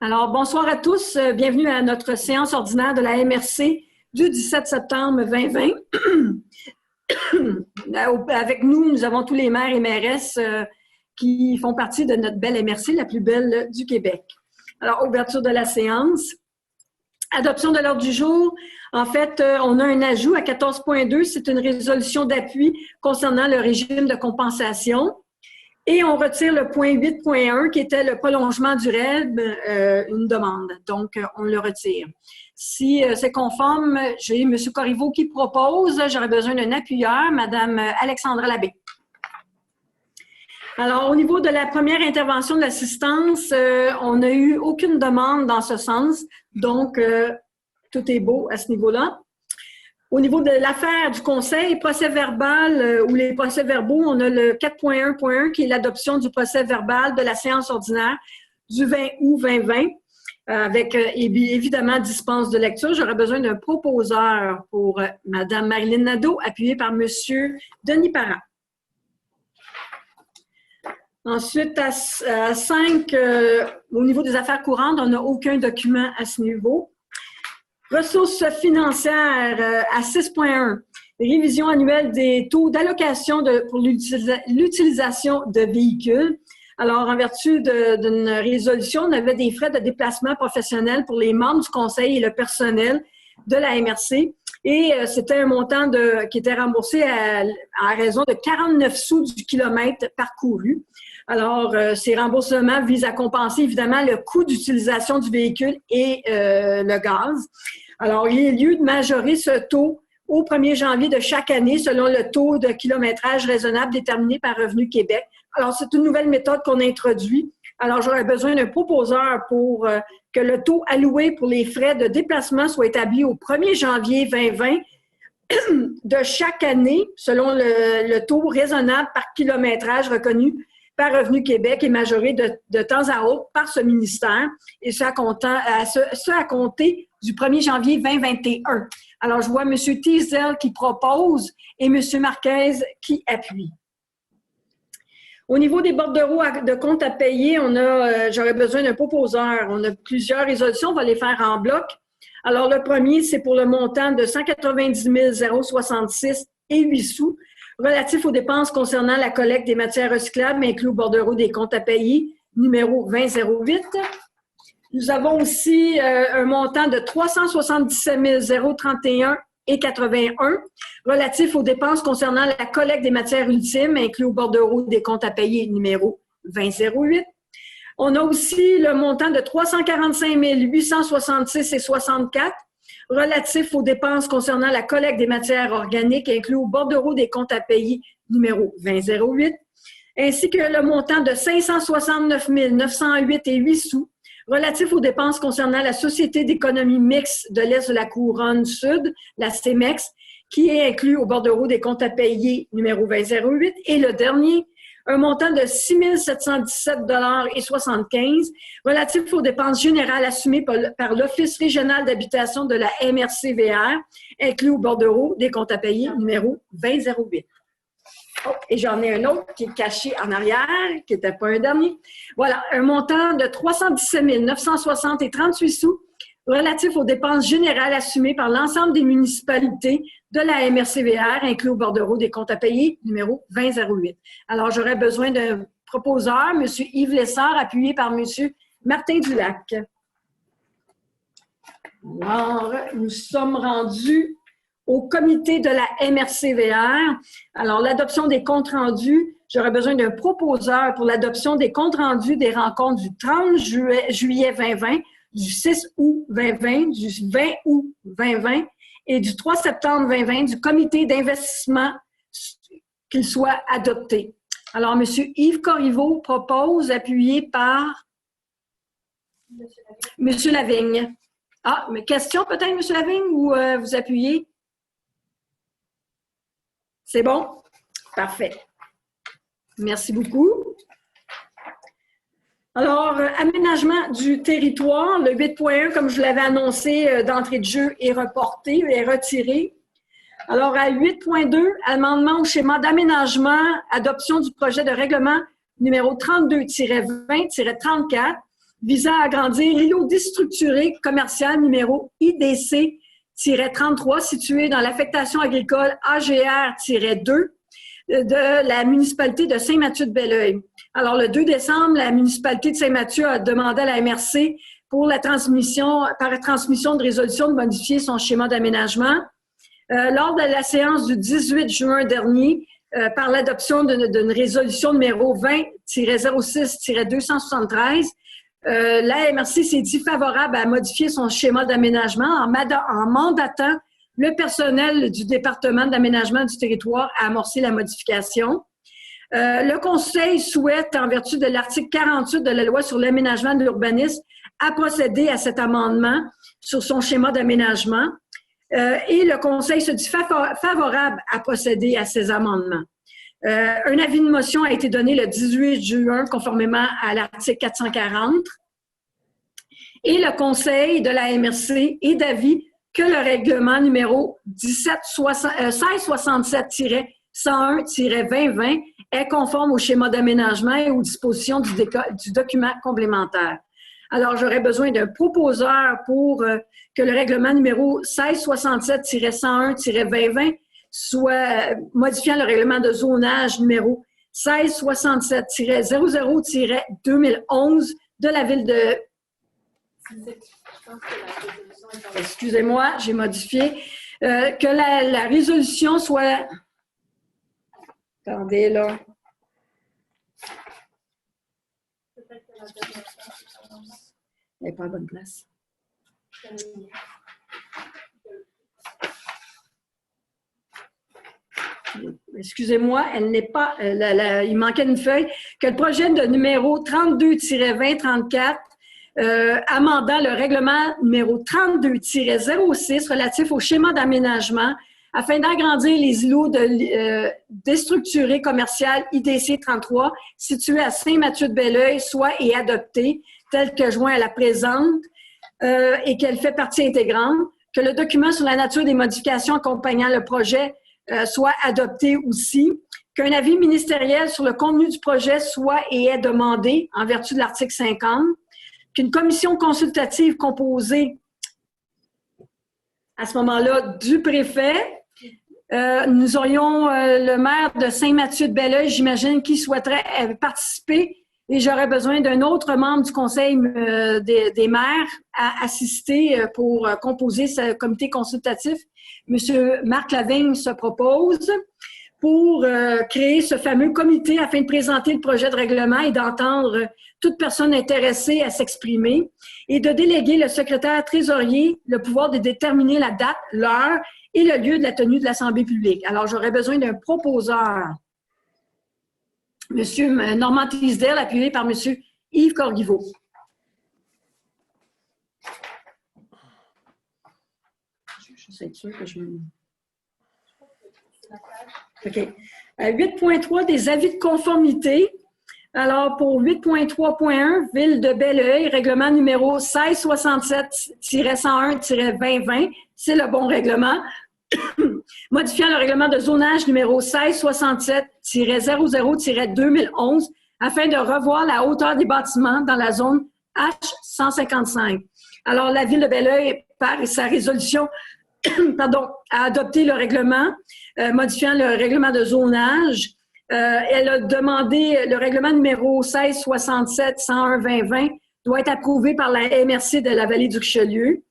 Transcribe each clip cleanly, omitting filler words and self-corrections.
Alors, bonsoir à tous. Bienvenue à notre séance ordinaire de la MRC du 17 septembre 2020. Avec nous, nous avons tous les maires et mairesses qui font partie de notre belle MRC, la plus belle du Québec. Alors, ouverture de la séance. Adoption de l'ordre du jour. En fait, on a un ajout à 14.2. C'est une résolution d'appui concernant le régime de compensation. Et on retire le point 8.1 qui était le prolongement du REB, une demande. Donc, on le retire. Si c'est conforme, j'ai M. Corriveau qui propose. J'aurais besoin d'un appuyeur, Mme Alexandra Labbé. Alors, au niveau de la première intervention de l'assistance, on n'a eu aucune demande dans ce sens. Donc, tout est beau à ce niveau-là. Au niveau de l'affaire du conseil, procès verbal ou les procès verbaux, on a le 4.1.1 qui est l'adoption du procès verbal de la séance ordinaire du 20 août 2020 avec évidemment dispense de lecture. J'aurais besoin d'un proposeur pour Mme Marilyn Nadeau, appuyée par M. Denis Parent. Ensuite, à 5, au niveau des affaires courantes, on n'a aucun document à ce niveau. Ressources financières à 6.1, révision annuelle des taux d'allocation pour l'utilisation de véhicules. Alors, en vertu d'une résolution, on avait des frais de déplacement professionnel pour les membres du conseil et le personnel de la MRC. Et c'était un montant qui était remboursé à raison de 49 sous du kilomètre parcouru. Alors, ces remboursements visent à compenser évidemment le coût d'utilisation du véhicule et le gaz. Alors, il y a lieu de majorer ce taux au 1er janvier de chaque année selon le taux de kilométrage raisonnable déterminé par Revenu Québec. Alors, c'est une nouvelle méthode qu'on introduit. Alors, j'aurais besoin d'un proposeur pour que le taux alloué pour les frais de déplacement soit établi au 1er janvier 2020 de chaque année selon le taux raisonnable par kilométrage reconnu par Revenu Québec et majoré de temps à autre par ce ministère, et ce à compter du 1er janvier 2021. Alors, je vois M. Teasdale qui propose et M. Marquez qui appuie. Au niveau des bordereaux de comptes à payer, j'aurais besoin d'un proposeur. On a plusieurs résolutions, on va les faire en bloc. Alors, le premier, c'est pour le montant de 190 066 et 8 sous relatif aux dépenses concernant la collecte des matières recyclables, inclus au bordereau des comptes à payer, numéro 2008. Nous avons aussi un montant de 377 031 et 81 relatif aux dépenses concernant la collecte des matières ultimes, inclus au bordereau des comptes à payer, numéro 2008. On a aussi le montant de 345 866 et 64 relatif aux dépenses concernant la collecte des matières organiques inclus au bordereau des comptes à payer numéro 2008, ainsi que le montant de 569 908 et 8 sous relatif aux dépenses concernant la Société d'économie mixte de l'Est de la Couronne Sud, la CEMEX, qui est inclus au bordereau des comptes à payer numéro 2008, et le dernier, un montant de 6 717,75 $ relatif aux dépenses générales assumées par l'Office régional d'habitation de la MRC-VR, inclus au bordereau des comptes à payer numéro 2008. Oh, et j'en ai un autre qui est caché en arrière, qui n'était pas un dernier. Voilà, un montant de 317 960 et 38 sous relatif aux dépenses générales assumées par l'ensemble des municipalités de la MRC-VR, inclus au bordereau des comptes à payer, numéro 2008. Alors, j'aurais besoin d'un proposeur, M. Yves Lessard, appuyé par M. Martin Dulac. Alors, nous sommes rendus au comité de la MRC-VR. Alors, l'adoption des comptes rendus, j'aurais besoin d'un proposeur pour l'adoption des comptes rendus des rencontres du 30 juillet 2020, du 6 août 2020, du 20 août 2020 et du 3 septembre 2020 du comité d'investissement qu'il soit adopté. Alors, M. Yves Corriveau propose, appuyé par M. Lavigne. Ah, mais question peut-être, M. Lavigne, ou vous appuyez? C'est bon? Parfait. Merci beaucoup. Alors, aménagement du territoire, le 8.1, comme je l'avais annoncé d'entrée de jeu, est reporté, est retiré. Alors, à 8.2, amendement au schéma d'aménagement, adoption du projet de règlement numéro 32-20-34, visant à agrandir l'îlot déstructuré commercial numéro IDC-33 situé dans l'affectation agricole AGR-2 de la municipalité de Saint-Mathieu-de-Belleuil. Alors, le 2 décembre, la municipalité de Saint-Mathieu a demandé à la MRC pour la transmission, par transmission de résolution, de modifier son schéma d'aménagement. Lors de la séance du 18 juin dernier, par l'adoption d'une résolution numéro 20-06-273, la MRC s'est dit favorable à modifier son schéma d'aménagement en mandatant le personnel du département d'aménagement du territoire à amorcer la modification. Le Conseil souhaite, en vertu de l'article 48 de la Loi sur l'aménagement de l'urbanisme, à procéder à cet amendement sur son schéma d'aménagement. Et le Conseil se dit favorable à procéder à ces amendements. Un avis de motion a été donné le 18 juin, conformément à l'article 440. Et le Conseil de la MRC est d'avis que le règlement numéro 1667-101-2020 est conforme au schéma d'aménagement et aux dispositions du document complémentaire. Alors, j'aurais besoin d'un proposeur pour que le règlement numéro 1667-101-2020 soit modifiant le règlement de zonage numéro 1667-00-2011 de la ville de... Excusez-moi, j'ai modifié. Que la résolution soit... Attendez, là. Elle n'est pas à bonne place. Excusez-moi, elle n'est pas... il manquait une feuille. Que le projet de numéro 32-2034 amendant le règlement numéro 32-06 relatif au schéma d'aménagement afin d'agrandir les îlots déstructurés commercial IDC 33 situés à Saint-Mathieu-de-Belleuil soit et adopté tel que joint à la présente et qu'elle fait partie intégrante, que le document sur la nature des modifications accompagnant le projet soit adopté aussi, qu'un avis ministériel sur le contenu du projet soit et est demandé en vertu de l'article 50, qu'une commission consultative composée à ce moment-là du préfet, nous aurions le maire de Saint-Mathieu-de-Belleuil, j'imagine, qui souhaiterait participer, et j'aurais besoin d'un autre membre du conseil des maires à assister pour composer ce comité consultatif. Monsieur Marc Lavigne se propose pour créer ce fameux comité afin de présenter le projet de règlement et d'entendre toute personne intéressée à s'exprimer et de déléguer le secrétaire trésorier le pouvoir de déterminer la date, l'heure et le lieu de la tenue de l'Assemblée publique. Alors, j'aurais besoin d'un proposeur. Monsieur Normand Tisdale, appuyé par Monsieur Yves Corguiveau. Je suis sûre que je... OK. 8.3 des avis de conformité. Alors, pour 8.3.1, Ville de Belleuil, règlement numéro 1667-101-2020, c'est le bon règlement. Modifiant le règlement de zonage numéro 1667-00-2011 afin de revoir la hauteur des bâtiments dans la zone H155. Alors, la Ville de Belleuil, par sa résolution, a adopté le règlement, modifiant le règlement de zonage. Elle a demandé le règlement numéro 1667-101-2020 doit être approuvé par la MRC de la Vallée du Richelieu.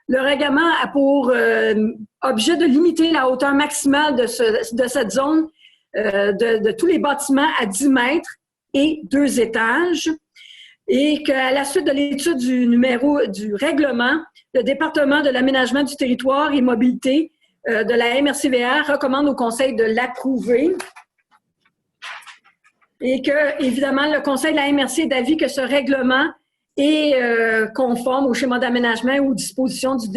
Le règlement a pour objet de limiter la hauteur maximale de cette zone de tous les bâtiments à 10 mètres et 2 étages. Et qu'à la suite de l'étude du règlement, le département de l'aménagement du territoire et mobilité de la MRCVR recommande au Conseil de l'approuver. Et que, évidemment, le Conseil de la MRC est d'avis que ce règlement est conforme au schéma d'aménagement ou aux dispositions du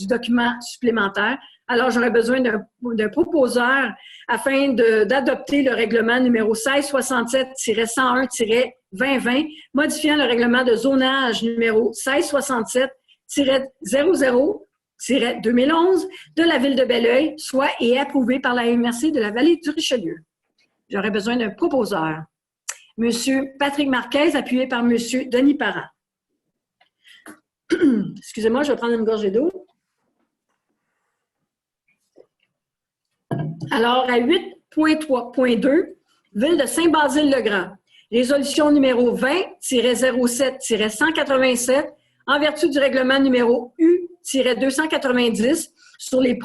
document supplémentaire. Alors, j'aurais besoin d'un proposeur afin d'adopter le règlement numéro 1667-101-2020, modifiant le règlement de zonage numéro 1667-00-2011 de la Ville de Belleuil, soit et approuvé par la MRC de la Vallée du Richelieu. J'aurais besoin d'un proposeur. Monsieur Patrick Marquez, appuyé par Monsieur Denis Parent. Excusez-moi, je vais prendre une gorgée d'eau. Alors, à 8.3.2, Ville de Saint-Basile-le-Grand. Résolution numéro 20-07-187, en vertu du règlement numéro U-290, sur les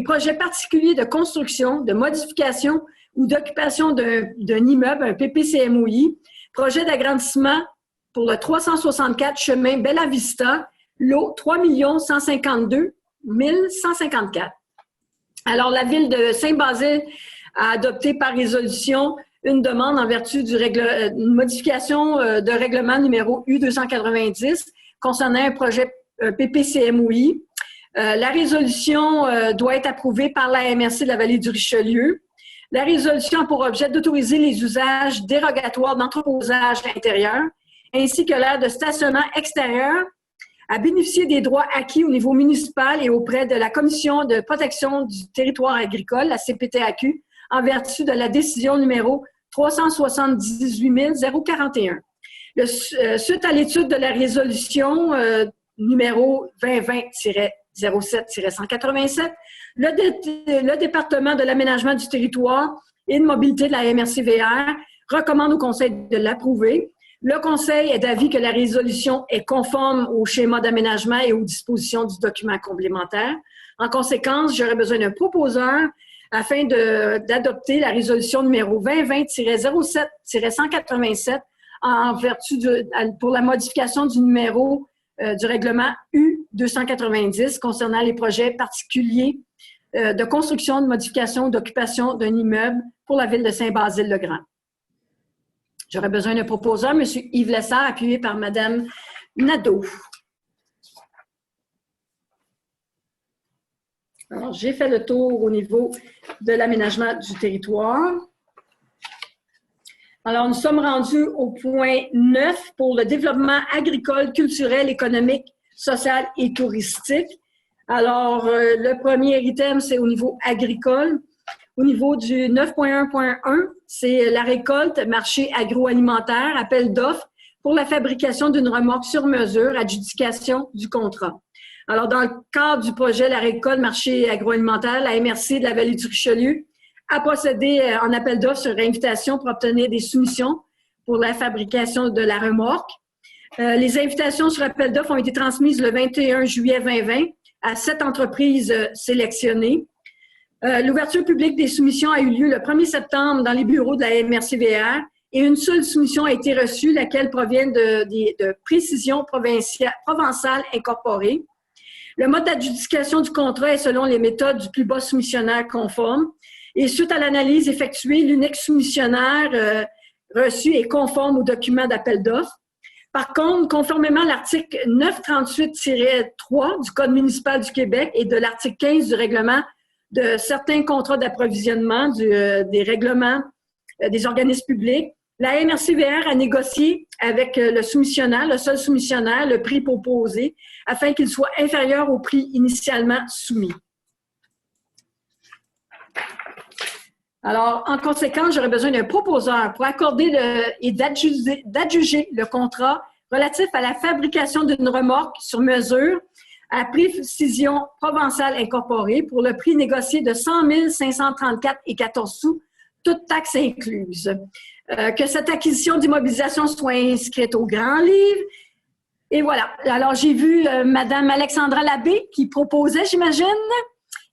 projets particuliers de construction, de modification ou d'occupation d'un immeuble, un PPCMOI, projet d'agrandissement pour le 364 chemin Bella Vista, lot 3 152 154. Alors, la Ville de Saint-Basile a adopté par résolution une demande en vertu d'une modification de règlement numéro U-290 concernant un projet PPCMOI. La résolution doit être approuvée par la MRC de la Vallée du Richelieu. La résolution a pour objet d'autoriser les usages dérogatoires d'entreposage intérieur ainsi que l'aire de stationnement extérieur à bénéficier des droits acquis au niveau municipal et auprès de la Commission de protection du territoire agricole, la CPTAQ, en vertu de la décision numéro 378 041. Suite à l'étude de la résolution numéro 2020-07-187, le département de l'aménagement du territoire et de mobilité de la MRC-VR recommande au Conseil de l'approuver. Le Conseil est d'avis que la résolution est conforme au schéma d'aménagement et aux dispositions du document complémentaire. En conséquence, j'aurais besoin d'un proposeur afin d'adopter la résolution numéro 2020-07-187 en vertu pour la modification du numéro du règlement U-290 concernant les projets particuliers de construction, de modification ou d'occupation d'un immeuble pour la Ville de Saint-Basile-le-Grand. J'aurais besoin d'un proposeur, M. Yves Lessard, appuyé par Mme Nadeau. Alors, j'ai fait le tour au niveau de l'aménagement du territoire. Alors, nous sommes rendus au point 9 pour le développement agricole, culturel, économique, social et touristique. Alors, le premier item, c'est au niveau agricole. Au niveau du 9.1.1, c'est la récolte, marché agroalimentaire, appel d'offres pour la fabrication d'une remorque sur mesure, adjudication du contrat. Alors, dans le cadre du projet La récolte, marché agroalimentaire, la MRC de la Vallée du Richelieu a procédé en appel d'offres sur invitation pour obtenir des soumissions pour la fabrication de la remorque. Les invitations sur appel d'offres ont été transmises le 21 juillet 2020 à 7 entreprises sélectionnées. L'ouverture publique des soumissions a eu lieu le 1er septembre dans les bureaux de la MRC-VR et une seule soumission a été reçue, laquelle provient de Précision Provençale Incorporée. Le mode d'adjudication du contrat est selon les méthodes du plus bas soumissionnaire conforme. Et suite à l'analyse effectuée, l'unique soumissionnaire reçu est conforme au document d'appel d'offres. Par contre, conformément à l'article 938-3 du Code municipal du Québec et de l'article 15 du règlement de certains contrats d'approvisionnement, des règlements des organismes publics, la MRC-VR a négocié avec le soumissionnaire, le seul soumissionnaire, le prix proposé afin qu'il soit inférieur au prix initialement soumis. Alors, en conséquence, j'aurais besoin d'un proposeur pour accorder et d'adjuger le contrat relatif à la fabrication d'une remorque sur mesure à Précision Provençale Incorporée pour le prix négocié de 100 534,14 sous, toutes taxes incluses. Que cette acquisition d'immobilisation soit inscrite au grand livre. Et voilà. Alors, j'ai vu Mme Alexandra Labbé qui proposait, j'imagine,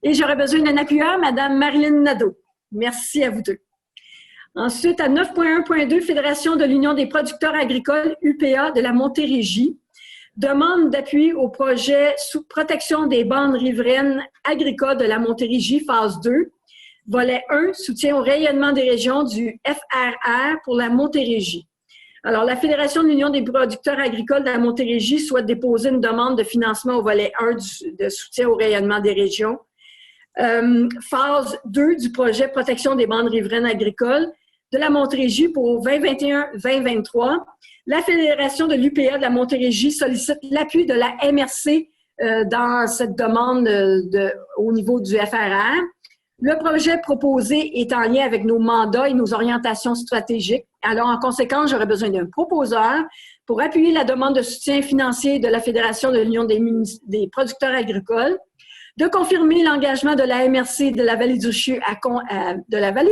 et j'aurais besoin d'un appuyeur, Mme Marilyn Nadeau. Merci à vous deux. Ensuite, à 9.1.2, Fédération de l'Union des producteurs agricoles, UPA, de la Montérégie, demande d'appui au projet sous protection des bandes riveraines agricoles de la Montérégie, phase 2, volet 1, soutien au rayonnement des régions du FRR pour la Montérégie. Alors, la Fédération de l'Union des producteurs agricoles de la Montérégie souhaite déposer une demande de financement au volet 1 de soutien au rayonnement des régions. Phase 2 du projet protection des bandes riveraines agricoles de la Montérégie pour 2021-2023. La Fédération de l'UPA de la Montérégie sollicite l'appui de la MRC dans cette demande au niveau du FRR. Le projet proposé est en lien avec nos mandats et nos orientations stratégiques. Alors, en conséquence, j'aurais besoin d'un proposeur pour appuyer la demande de soutien financier de la Fédération de l'Union des producteurs agricoles, de confirmer l'engagement de la MRC de la Vallée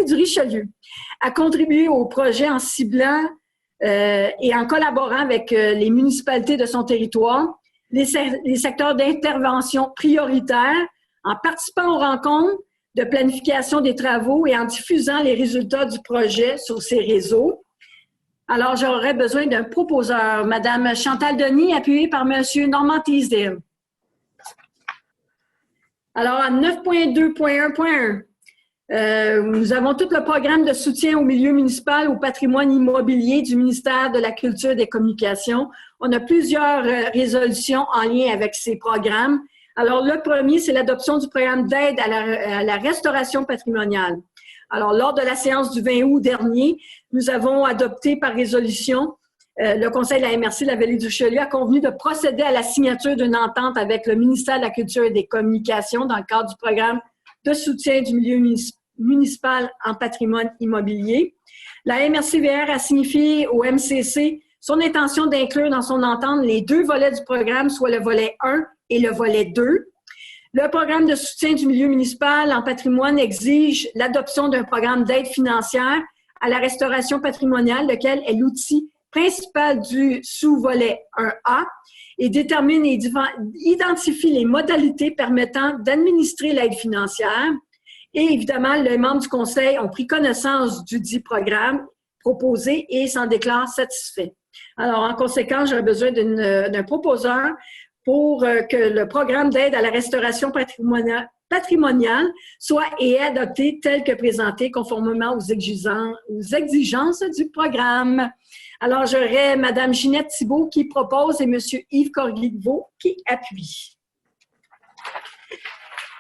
du Richelieu à contribuer au projet en ciblant et en collaborant avec les municipalités de son territoire, les secteurs d'intervention prioritaires, en participant aux rencontres de planification des travaux et en diffusant les résultats du projet sur ces réseaux. Alors, j'aurais besoin d'un proposeur, Madame Chantal Denis, appuyée par Monsieur Normand Teasdale. Alors, à 9.2.1.1, nous avons tout le programme de soutien au milieu municipal, au patrimoine immobilier du ministère de la Culture et des Communications. On a plusieurs résolutions en lien avec ces programmes. Alors, le premier, c'est l'adoption du programme d'aide à la restauration patrimoniale. Alors, lors de la séance du 20 août dernier, nous avons adopté par résolution, le Conseil de la MRC de la Vallée du Richelieu a convenu de procéder à la signature d'une entente avec le ministère de la Culture et des Communications dans le cadre du programme de soutien du milieu municipal en patrimoine immobilier. La MRC-VR a signifié au MCC son intention d'inclure dans son entente les deux volets du programme, soit le volet 1 et le volet 2. Le programme de soutien du milieu municipal en patrimoine exige l'adoption d'un programme d'aide financière à la restauration patrimoniale, lequel est l'outil principal du sous-volet 1A et détermine et identifie les modalités permettant d'administrer l'aide financière. Et évidemment, les membres du Conseil ont pris connaissance du dit programme proposé et s'en déclarent satisfaits. Alors, en conséquence, j'aurais besoin d'un proposeur pour que le programme d'aide à la restauration patrimoniale soit et est adopté tel que présenté conformément aux exigences du programme. Alors, j'aurais Mme Ginette Thibault qui propose et M. Yves Corriveau qui appuie.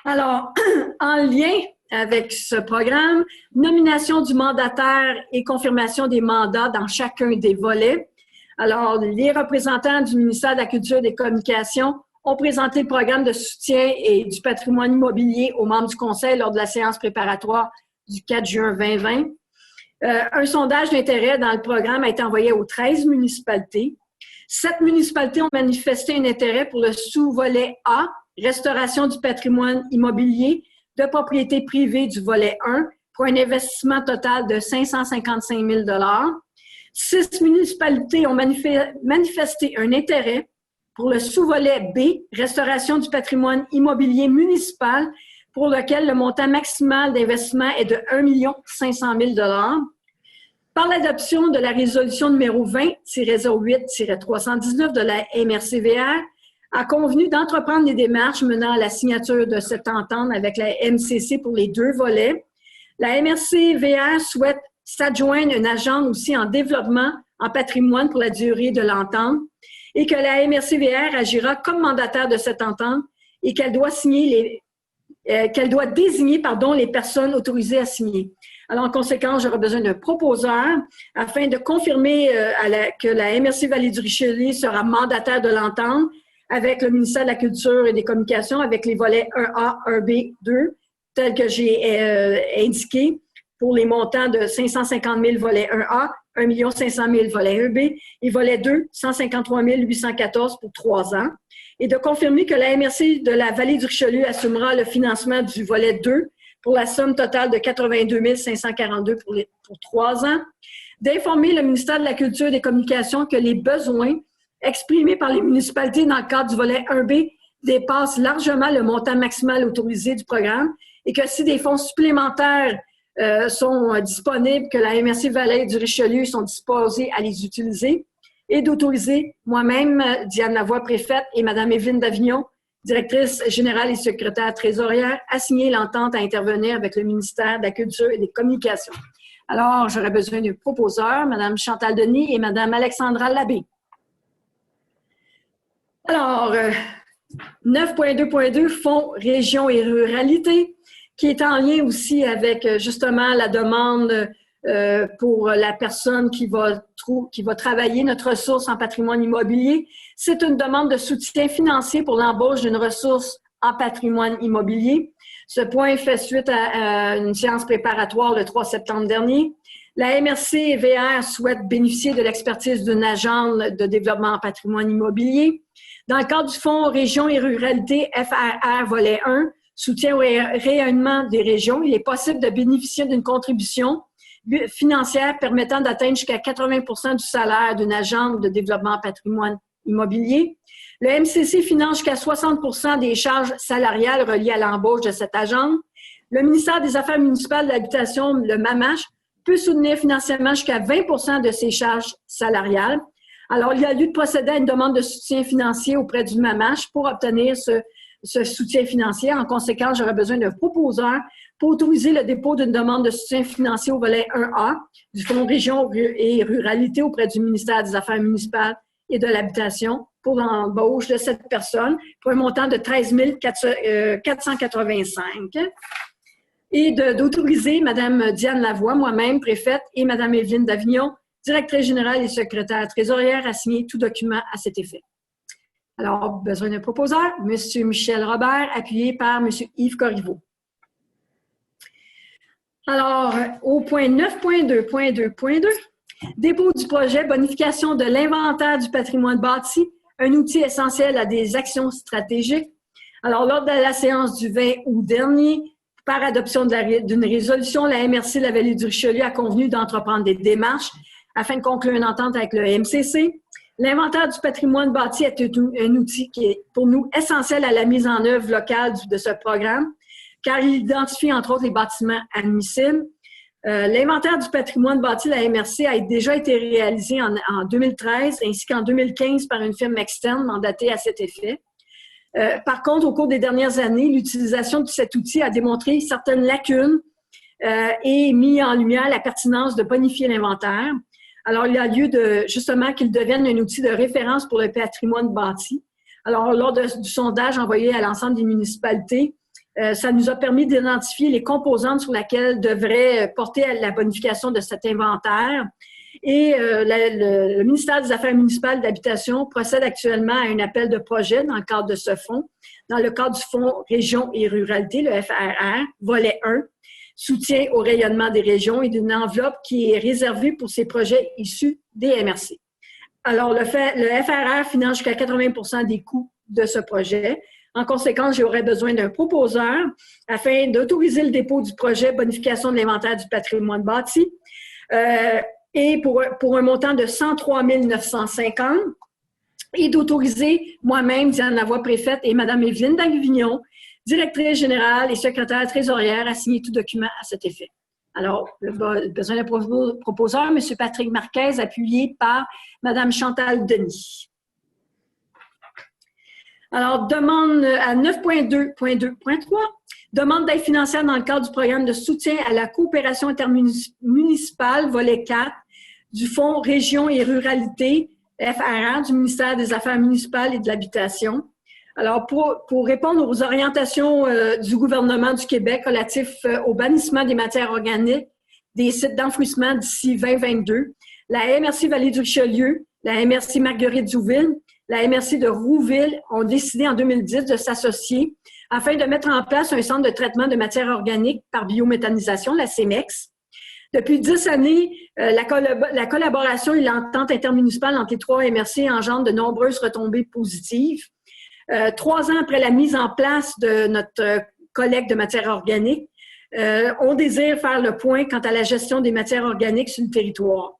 Alors, en lien avec ce programme, nomination du mandataire et confirmation des mandats dans chacun des volets. Alors, les représentants du ministère de la Culture et des Communications ont présenté le programme de soutien et du patrimoine immobilier aux membres du Conseil lors de la séance préparatoire du 4 juin 2020. Un sondage d'intérêt dans le programme a été envoyé aux 13 municipalités. 7 municipalités ont manifesté un intérêt pour le sous-volet A, restauration du patrimoine immobilier de propriété privée du volet 1, pour un investissement total de 555 000 $. 6 municipalités ont manifesté un intérêt pour le sous-volet B, restauration du patrimoine immobilier municipal, pour lequel le montant maximal d'investissement est de 1 500 000 $. Par l'adoption de la résolution numéro 20-08-319 de la MRC-VR, a convenu d'entreprendre des démarches menant à la signature de cette entente avec la MCC pour les deux volets. La MRC-VR souhaite s'adjoindre un agent aussi en développement en patrimoine pour la durée de l'entente et que la MRC-VR agira comme mandataire de cette entente et qu'elle doit désigner les personnes autorisées à signer. Alors, en conséquence, j'aurai besoin d'un proposeur afin de confirmer que la MRC Vallée du Richelieu sera mandataire de l'entente avec le ministère de la Culture et des Communications, avec les volets 1A, 1B, 2, tels que j'ai indiqué, pour les montants de 550 000 volet 1A, 1 500 000 volet 1B, et volet 2, 153 814 pour 3 ans. Et de confirmer que la MRC de la Vallée du Richelieu assumera le financement du volet 2 pour la somme totale de 82 542 pour 3 ans. D'informer le ministère de la Culture et des Communications que les besoins exprimés par les municipalités dans le cadre du volet 1B dépassent largement le montant maximal autorisé du programme et que si des fonds supplémentaires sont disponibles, que la MRC Vallée du Richelieu sont disposés à les utiliser et d'autoriser moi-même, Diane Lavoie, préfète, et Mme Evelyne Davignon, directrice générale et secrétaire trésorière, à signer l'entente à intervenir avec le ministère de la Culture et des Communications. Alors, j'aurais besoin d'un proposeur, Mme Chantal Denis et Mme Alexandra Labbé. Alors, 9.2.2, Fonds région et ruralité, qui est en lien aussi avec justement la demande pour la personne qui va travailler notre ressource en patrimoine immobilier. C'est une demande de soutien financier pour l'embauche d'une ressource en patrimoine immobilier. Ce point fait suite à une séance préparatoire le 3 septembre dernier. La MRC VR souhaite bénéficier de l'expertise d'une agence de développement en patrimoine immobilier. Dans le cadre du Fonds Région et Ruralité FRR volet 1, soutien au rayonnement des régions, il est possible de bénéficier d'une contribution financière permettant d'atteindre jusqu'à 80% du salaire d'une agence de développement en patrimoine immobilier. Le MCC finance jusqu'à 60% des charges salariales reliées à l'embauche de cette agence. Le ministère des Affaires municipales de l'Habitation, le MAMACH, peut soutenir financièrement jusqu'à 20% de ses charges salariales. Alors, il y a lieu de procéder à une demande de soutien financier auprès du MAMACH pour obtenir ce soutien financier. En conséquence, j'aurais besoin d'un proposeur pour autoriser le dépôt d'une demande de soutien financier au volet 1A du Fonds Région et Ruralité auprès du ministère des Affaires municipales et de l'Habitation pour l'embauche de cette personne pour un montant de 13 485. Et d'autoriser Mme Diane Lavoie, moi-même, préfète, et Mme Evelyne Davignon, directrice générale et secrétaire trésorière, à signer tout document à cet effet. Alors, besoin d'un proposeur, M. Michel Robert, appuyé par M. Yves Corriveau. Alors, au point 9.2.2.2, dépôt du projet bonification de l'inventaire du patrimoine bâti, un outil essentiel à des actions stratégiques. Alors, lors de la séance du 20 août dernier, par adoption d'une résolution, la MRC de la Vallée du Richelieu a convenu d'entreprendre des démarches afin de conclure une entente avec le MCC. L'inventaire du patrimoine bâti est un outil qui est pour nous essentiel à la mise en œuvre locale de ce programme, car il identifie entre autres les bâtiments admissibles. L'inventaire du patrimoine bâti de la MRC a déjà été réalisé en 2013 ainsi qu'en 2015 par une firme externe mandatée à cet effet. Par contre, au cours des dernières années, l'utilisation de cet outil a démontré certaines lacunes et mis en lumière la pertinence de bonifier l'inventaire. Alors, il y a lieu justement qu'il devienne un outil de référence pour le patrimoine bâti. Alors, lors du sondage envoyé à l'ensemble des municipalités, ça nous a permis d'identifier les composantes sur lesquelles devrait porter la bonification de cet inventaire. Et le ministère des Affaires municipales d'Habitation procède actuellement à un appel de projet dans le cadre de ce fonds, dans le cadre du Fonds Région et Ruralité, le FRR, volet 1, soutien au rayonnement des régions et d'une enveloppe qui est réservée pour ces projets issus des MRC. Alors, le FRR finance jusqu'à 80% des coûts de ce projet. En conséquence, j'aurais besoin d'un proposeur afin d'autoriser le dépôt du projet bonification de l'inventaire du patrimoine bâti. Et pour un montant de 103 950 et d'autoriser moi-même, Diane Lavoie, préfète, et Mme Evelyne Davignon, directrice générale et secrétaire trésorière, à signer tout document à cet effet. Alors, besoin d'un proposeur, M. Patrick Marquez, appuyé par Mme Chantal Denis. Alors, demande à 9.2.2.3, demande d'aide financière dans le cadre du programme de soutien à la coopération intermunicipale, volet 4, du Fonds Région et Ruralité, FRR, du ministère des Affaires municipales et de l'Habitation. Alors, pour répondre aux orientations du gouvernement du Québec relatifs au bannissement des matières organiques des sites d'enfouissement d'ici 2022, la MRC Vallée du Richelieu, la MRC Marguerite-Douville, la MRC de Rouville ont décidé en 2010 de s'associer afin de mettre en place un centre de traitement de matières organiques par biométhanisation, la CEMEX. Depuis 10 années, la collaboration et l'entente intermunicipale entre les trois MRC engendre de nombreuses retombées positives. 3 ans après la mise en place de notre collecte de matières organiques, on désire faire le point quant à la gestion des matières organiques sur le territoire.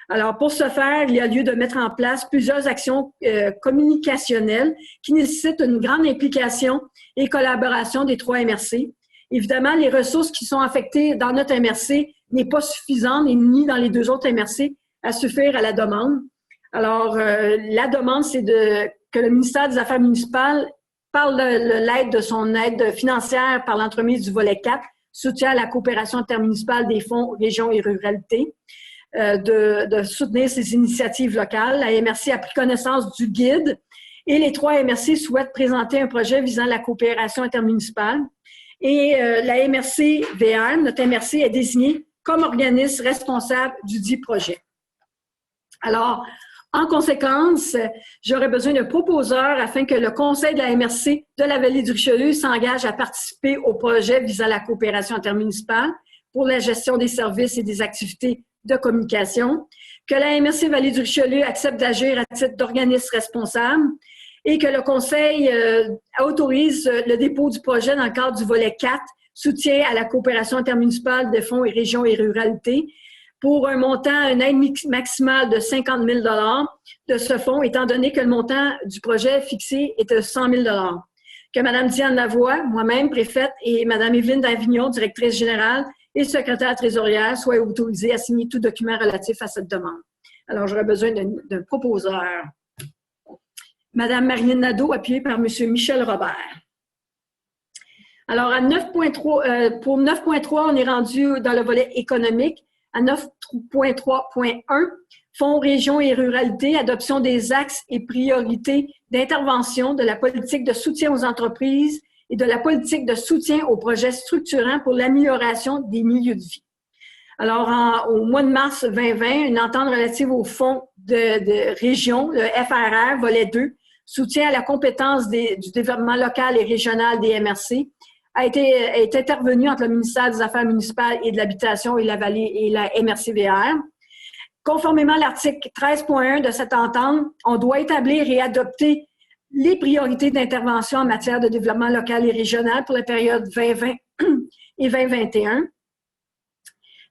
Alors, pour ce faire, il y a lieu de mettre en place plusieurs actions communicationnelles qui nécessitent une grande implication et collaboration des trois MRC. Évidemment, les ressources qui sont affectées dans notre MRC n'est pas suffisante, ni dans les 2 autres MRC, à suffire à la demande. Alors, la demande, c'est que le ministère des Affaires municipales parle de l'aide de son aide financière par l'entremise du volet 4, soutien à la coopération intermunicipale des fonds Région et Ruralité, de soutenir ces initiatives locales. La MRC a pris connaissance du guide et les 3 MRC souhaitent présenter un projet visant la coopération intermunicipale. Et la MRC VR, notre MRC, est désignée comme organisme responsable du dit projet. Alors, En conséquence, j'aurais besoin d'un proposeur afin que le Conseil de la MRC de la Vallée du Richelieu s'engage à participer au projet visant la coopération intermunicipale pour la gestion des services et des activités de communication, que la MRC Vallée du Richelieu accepte d'agir à titre d'organisme responsable et que le Conseil autorise le dépôt du projet dans le cadre du volet 4, soutien à la coopération intermunicipale des fonds et régions et ruralités, pour un montant, une aide maximale de 50 000 de ce fonds, étant donné que le montant du projet fixé est de 100 000 que Mme Diane Lavoie, moi-même, préfète, et Mme Évelyne Davignon, directrice générale et secrétaire trésorière, soient autorisées à signer tout document relatif à cette demande. Alors, j'aurais besoin d'un proposeur. Mme Marlène Nadeau, appuyée par M. Michel Robert. Alors, à 9.3, pour 9.3, on est rendu dans le volet économique. À 9.3.1, Fonds, régions et ruralités, adoption des axes et priorités d'intervention de la politique de soutien aux entreprises et de la politique de soutien aux projets structurants pour l'amélioration des milieux de vie. Alors, au mois de mars 2020, une entente relative au fonds de région, le FRR, volet 2, soutien à la compétence du développement local et régional des MRC, est intervenue entre le ministère des Affaires municipales et de l'Habitation et la Vallée et la MRC-VR. Conformément à l'article 13.1 de cette entente, on doit établir et adopter les priorités d'intervention en matière de développement local et régional pour la période 2020 et 2021.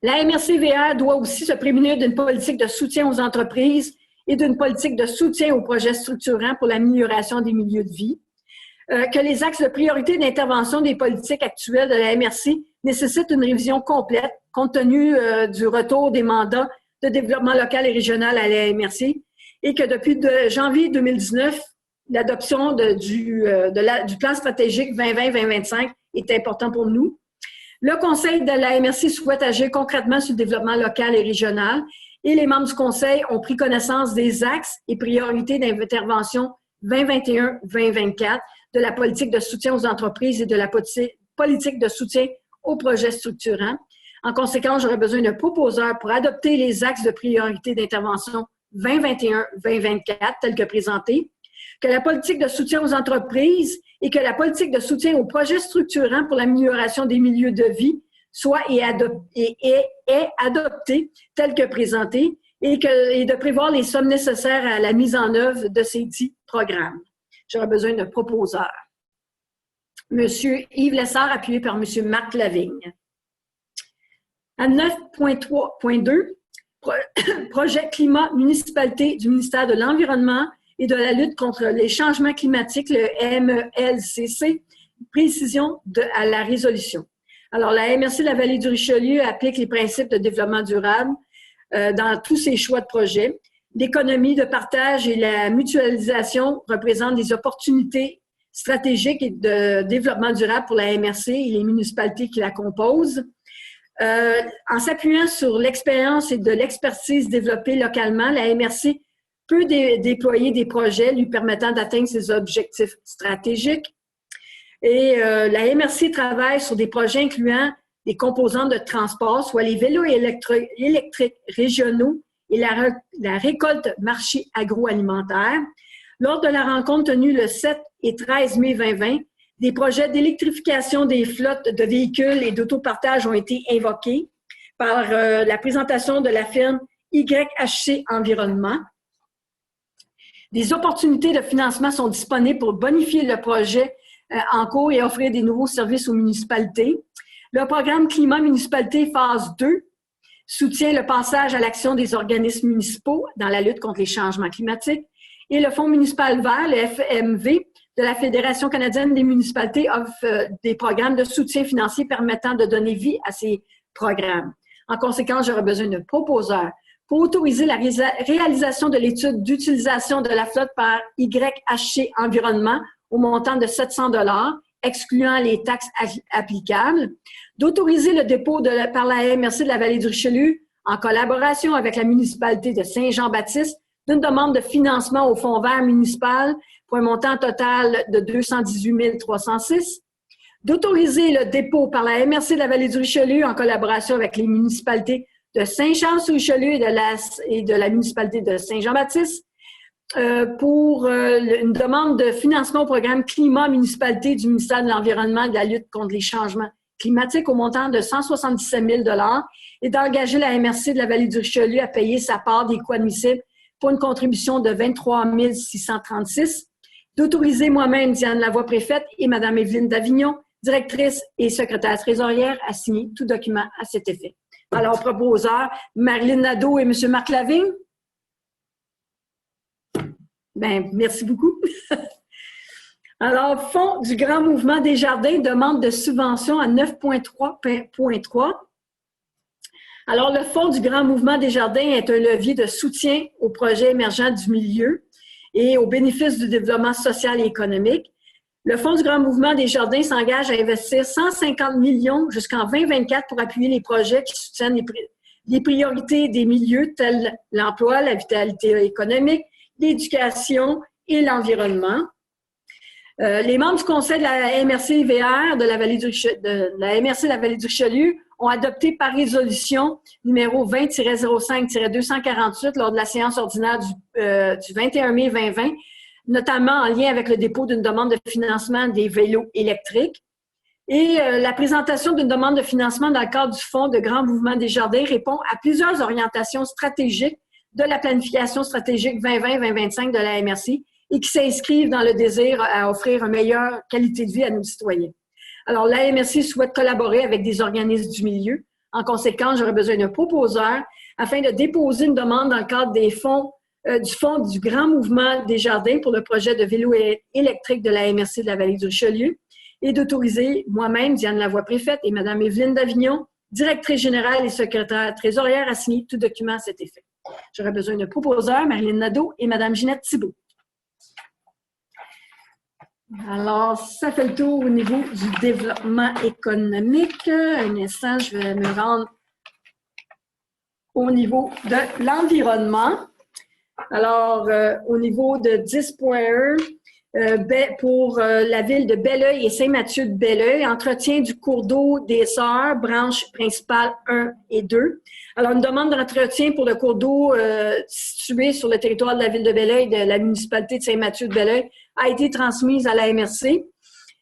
La MRC-VR doit aussi se prémunir d'une politique de soutien aux entreprises et d'une politique de soutien aux projets structurants pour l'amélioration des milieux de vie. Que les axes de priorité d'intervention des politiques actuelles de la MRC nécessitent une révision complète compte tenu du retour des mandats de développement local et régional à la MRC et que depuis janvier 2019, l'adoption du plan stratégique 2020-2025 est important pour nous. Le Conseil de la MRC souhaite agir concrètement sur le développement local et régional et les membres du Conseil ont pris connaissance des axes et priorités d'intervention 2021-2024 de la politique de soutien aux entreprises et de la politique de soutien aux projets structurants. En conséquence, j'aurais besoin d'un proposeur pour adopter les axes de priorité d'intervention 2021-2024 tels que présentés, que la politique de soutien aux entreprises et que la politique de soutien aux projets structurants pour l'amélioration des milieux de vie soit adoptée telle que présentée et de prévoir les sommes nécessaires à la mise en œuvre de ces dits programmes. J'aurais besoin d'un proposeur. Monsieur Yves Lessard, appuyé par Monsieur Marc Lavigne. À 9.3.2, projet climat municipalité du ministère de l'Environnement et de la lutte contre les changements climatiques, le MELCC, précision à la résolution. Alors, la MRC de la Vallée du Richelieu applique les principes de développement durable dans tous ses choix de projets. L'économie de partage et la mutualisation représentent des opportunités stratégiques et de développement durable pour la MRC et les municipalités qui la composent. En s'appuyant sur l'expérience et de l'expertise développée localement, la MRC peut déployer des projets lui permettant d'atteindre ses objectifs stratégiques. Et la MRC travaille sur des projets incluant des composantes de transport, soit les vélos électriques régionaux et la récolte marché agroalimentaire. Lors de la rencontre tenue le 7 et 13 mai 2020, des projets d'électrification des flottes de véhicules et d'autopartage ont été invoqués par la présentation de la firme YHC Environnement. Des opportunités de financement sont disponibles pour bonifier le projet en cours et offrir des nouveaux services aux municipalités. Le programme Climat Municipalité phase 2 soutient le passage à l'action des organismes municipaux dans la lutte contre les changements climatiques. Et le Fonds municipal vert, le FMV, de la Fédération canadienne des municipalités offre des programmes de soutien financier permettant de donner vie à ces programmes. En conséquence, j'aurais besoin d'un proposeur pour autoriser la réalisation de l'étude d'utilisation de la flotte par YHC Environnement au montant de 700 $, excluant les taxes applicables, d'autoriser le dépôt par la MRC de la Vallée du Richelieu, en collaboration avec la municipalité de Saint-Jean-Baptiste, d'une demande de financement au Fonds vert municipal pour un montant total de 218 306, d'autoriser le dépôt par la MRC de la Vallée du Richelieu en collaboration avec les municipalités de Saint-Charles-sur-Richelieu et de la municipalité de Saint-Jean-Baptiste pour une demande de financement au programme Climat Municipalité du ministère de l'Environnement et de la lutte contre les changements climatiques au montant de 177 000 $ et d'engager la MRC de la Vallée du Richelieu à payer sa part des coûts admissibles pour une contribution de 23 636, d'autoriser moi-même, Diane Lavoie, préfète, et Mme Evelyne Davignon, directrice et secrétaire trésorière, à signer tout document à cet effet. Alors, proposeurs, Marilyn Nadeau et M. Marc Lavigne. Bien, merci beaucoup. Alors, Fonds du Grand Mouvement des Jardins demande de subvention à 9,3.3. Alors, le Fonds du Grand Mouvement des Jardins est un levier de soutien aux projets émergents du milieu et aux bénéfices du développement social et économique. Le Fonds du Grand Mouvement des Jardins s'engage à investir 150 millions jusqu'en 2024 pour appuyer les projets qui soutiennent les priorités des milieux tels l'emploi, la vitalité économique, l'éducation et l'environnement. Les membres du conseil de la MRC-VR de la Vallée du Richelieu ont adopté par résolution numéro 20-05-248 lors de la séance ordinaire du 21 mai 2020, notamment en lien avec le dépôt d'une demande de financement des vélos électriques. Et la présentation d'une demande de financement dans le cadre du Fonds de Grand Mouvement des Jardins répond à plusieurs orientations stratégiques de la planification stratégique 2020-2025 de la MRC et qui s'inscrivent dans le désir à offrir une meilleure qualité de vie à nos citoyens. Alors, la MRC souhaite collaborer avec des organismes du milieu. En conséquence, j'aurais besoin d'un proposeur afin de déposer une demande dans le cadre des fonds du Fonds du Grand Mouvement des Jardins pour le projet de vélo électrique de la MRC de la Vallée du Richelieu et d'autoriser moi-même, Diane Lavoie, préfète, et Mme Evelyne Davignon, directrice générale et secrétaire trésorière, à signer tout document à cet effet. J'aurais besoin d'un proposeur, Marilyn Nadeau et Mme Ginette Thibault. Alors, ça fait le tour au niveau du développement économique. Un instant, je vais me rendre au niveau de l'environnement. Alors, au niveau de 10.1, pour la ville de Belleuil et Saint-Mathieu-de-Belleuil, entretien du cours d'eau des Sœurs, branches principales 1 et 2. Alors, une demande d'entretien pour le cours d'eau situé sur le territoire de la ville de Belleuil, de la municipalité de Saint-Mathieu-de-Belleuil, a été transmise à la MRC.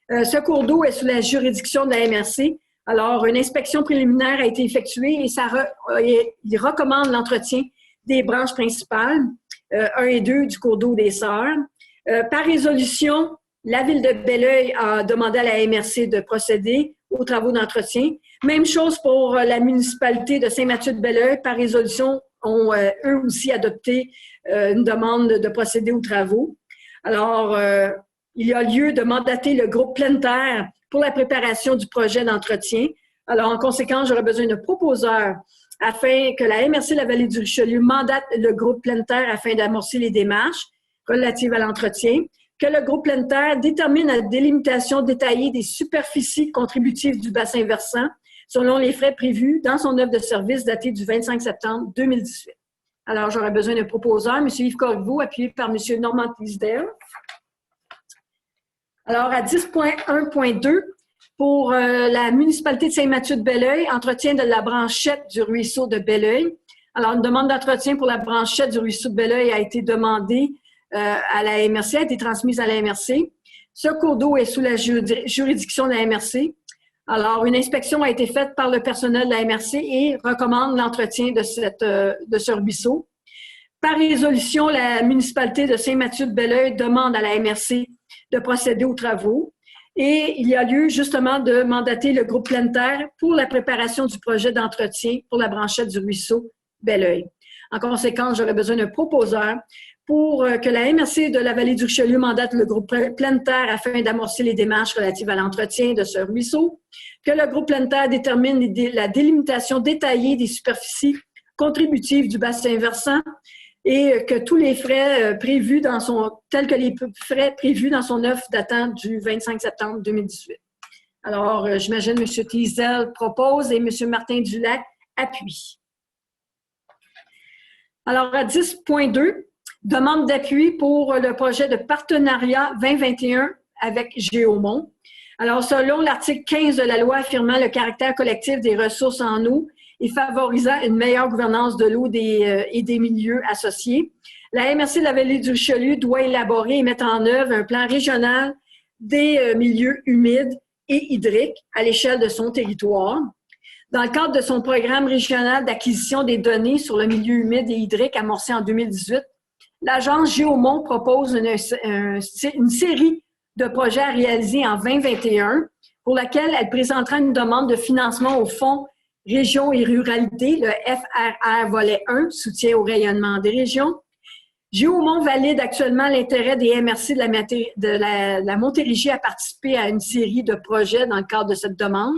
Ce cours d'eau est sous la juridiction de la MRC. Alors, une inspection préliminaire a été effectuée et il recommande l'entretien des branches principales 1 et 2 du cours d'eau des Sœurs. Par résolution, la ville de Belleuil a demandé à la MRC de procéder aux travaux d'entretien. Même chose pour la municipalité de Saint-Mathieu-de-Belleuil. Par résolution, ont eux aussi adopté une demande de procéder aux travaux. Alors, il y a lieu de mandater le groupe Pleine Terre pour la préparation du projet d'entretien. Alors, en conséquence, j'aurais besoin de proposeurs afin que la MRC de la Vallée du Richelieu mandate le groupe Pleine Terre afin d'amorcer les démarches relatives à l'entretien, que le groupe Pleine Terre détermine la délimitation détaillée des superficies contributives du bassin versant selon les frais prévus dans son œuvre de service datée du 25 septembre 2018. Alors, j'aurais besoin d'un proposeur, M. Yves Corriveau, appuyé par M. Normand Tisdale. Alors, à 10.1.2, pour la municipalité de Saint-Mathieu-de-Belleuil, entretien de la branchette du ruisseau de Belleuil. Alors, une demande d'entretien pour la branchette du ruisseau de Belleuil a été demandée à la MRC, a été transmise à la MRC. Ce cours d'eau est sous la juridiction de la MRC. Alors, une inspection a été faite par le personnel de la MRC et recommande l'entretien de ce ruisseau. Par résolution, la municipalité de Saint-Mathieu-de-Belleuil demande à la MRC de procéder aux travaux. Et il y a lieu justement de mandater le groupe Pleine Terre pour la préparation du projet d'entretien pour la branchette du ruisseau Belleuil. En conséquence, j'aurais besoin d'un proposeur pour que la MRC de la Vallée du Richelieu mandate le groupe Pleine Terre afin d'amorcer les démarches relatives à l'entretien de ce ruisseau, que le groupe Pleine Terre détermine la délimitation détaillée des superficies contributives du bassin versant et que tous les frais prévus tels que les frais prévus dans son offre datant du 25 septembre 2018. Alors, j'imagine M. Tisdale propose et M. Martin Dulac appuie. Alors, à 10.2, demande d'appui pour le projet de partenariat 2021 avec Géomont. Alors, selon l'article 15 de la loi affirmant le caractère collectif des ressources en eau et favorisant une meilleure gouvernance de l'eau et des milieux associés, La MRC de la Vallée du Richelieu doit élaborer et mettre en œuvre un plan régional des milieux humides et hydriques à l'échelle de son territoire. Dans le cadre de son programme régional d'acquisition des données sur le milieu humide et hydrique amorcé en 2018, l'Agence Géomont propose une série de projets à réaliser en 2021 pour laquelle elle présentera une demande de financement au Fonds Régions et Ruralité, le FRR volet 1, soutien au rayonnement des régions. Géomont valide actuellement l'intérêt des MRC de la Montérégie à participer à une série de projets dans le cadre de cette demande.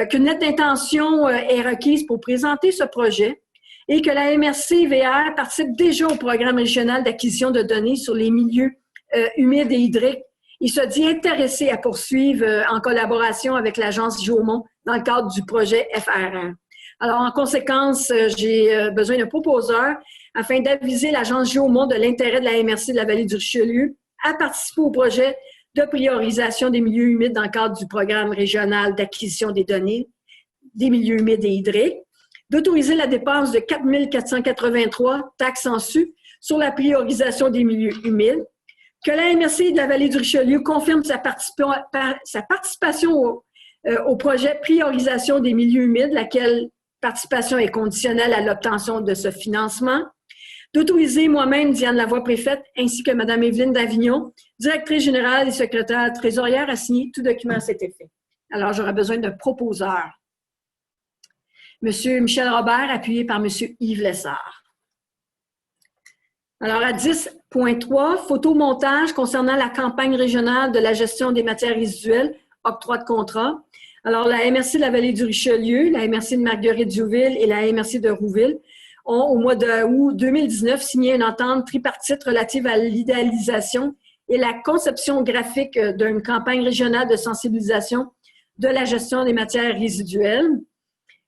Qu'une lettre d'intention est requise pour présenter ce projet et que la MRC-VR participe déjà au programme régional d'acquisition de données sur les milieux humides et hydriques. Il se dit intéressé à poursuivre en collaboration avec l'Agence Géomont dans le cadre du projet FRR. Alors, en conséquence, j'ai besoin d'un proposeur afin d'aviser l'Agence Géomont de l'intérêt de la MRC de la Vallée du Richelieu à participer au projet de priorisation des milieux humides dans le cadre du programme régional d'acquisition des données des milieux humides et hydriques, d'autoriser la dépense de 4 483 taxes en su sur la priorisation des milieux humides, que la MRC de la Vallée du Richelieu confirme sa participation au projet priorisation des milieux humides, laquelle participation est conditionnelle à l'obtention de ce financement, d'autoriser moi-même, Diane Lavoie, préfète, ainsi que Mme Evelyne Davignon, directrice générale et secrétaire trésorière, à signer tout document à cet effet. Alors, j'aurai besoin d'un proposeur. M. Michel Robert, appuyé par M. Yves Lessard. Alors, à 10.3, photomontage concernant la campagne régionale de la gestion des matières résiduelles, octroi de contrat. Alors, la MRC de la Vallée du Richelieu, la MRC de Marguerite-Diouville et la MRC de Rouville ont, au mois d'août 2019, signé une entente tripartite relative à l'idéalisation et la conception graphique d'une campagne régionale de sensibilisation de la gestion des matières résiduelles.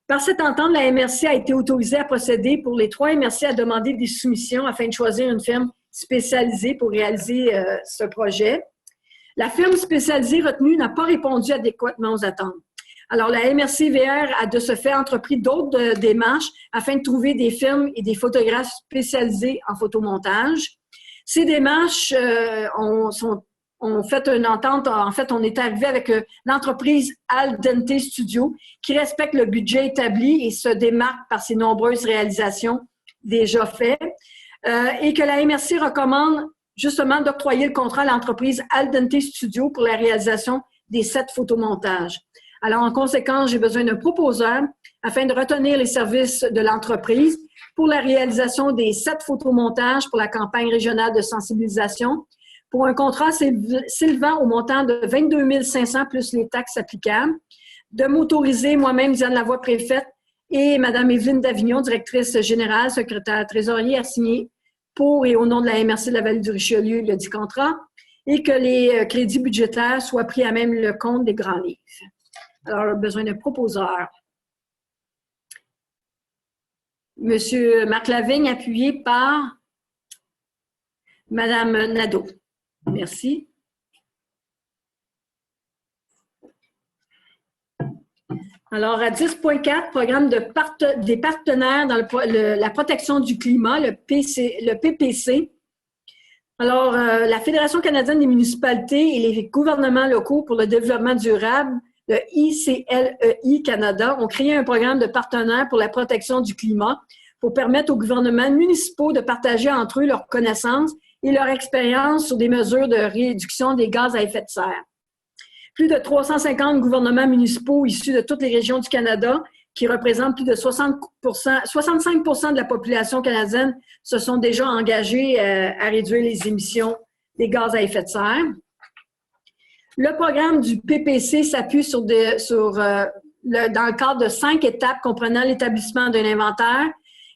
Par cette entente, la MRC a été autorisée à procéder pour les 3 MRC à demander des soumissions afin de choisir une firme spécialisée pour réaliser ce projet. La firme spécialisée retenue n'a pas répondu adéquatement aux attentes. Alors, la MRC-VR a de ce fait entrepris d'autres démarches afin de trouver des firmes et des photographes spécialisés en photomontage. Ces démarches ont fait une entente. En fait, on est arrivé avec l'entreprise Al Dente Studio qui respecte le budget établi et se démarque par ses nombreuses réalisations déjà faites et que la MRC recommande justement d'octroyer le contrat à l'entreprise Al Dente Studio pour la réalisation des 7 photomontages. Alors, en conséquence, j'ai besoin d'un proposeur afin de retenir les services de l'entreprise pour la réalisation des 7 photomontages pour la campagne régionale de sensibilisation pour un contrat s'élevant au montant de 22 500 plus les taxes applicables, de m'autoriser moi-même, Diane Lavoie, préfète, et Mme Evelyne Davignon, directrice générale, secrétaire trésorier, à signer pour et au nom de la MRC de la Vallée du Richelieu le dit contrat, et que les crédits budgétaires soient pris à même le compte des grands livres. Alors, besoin d'un proposeur. Monsieur Marc Lavigne, appuyé par Mme Nadeau. Merci. Alors, à 10.4, programme des partenaires dans la protection du climat, le PPC. Alors, la Fédération canadienne des municipalités et les gouvernements locaux pour le développement durable, le ICLEI Canada, ont créé un programme de partenaires pour la protection du climat pour permettre aux gouvernements municipaux de partager entre eux leurs connaissances et leur expérience sur des mesures de réduction des gaz à effet de serre. Plus de 350 gouvernements municipaux issus de toutes les régions du Canada, qui représentent plus de 65 de la population canadienne, se sont déjà engagés à réduire les émissions des gaz à effet de serre. Le programme du PPC s'appuie dans le cadre de 5 étapes comprenant l'établissement d'un inventaire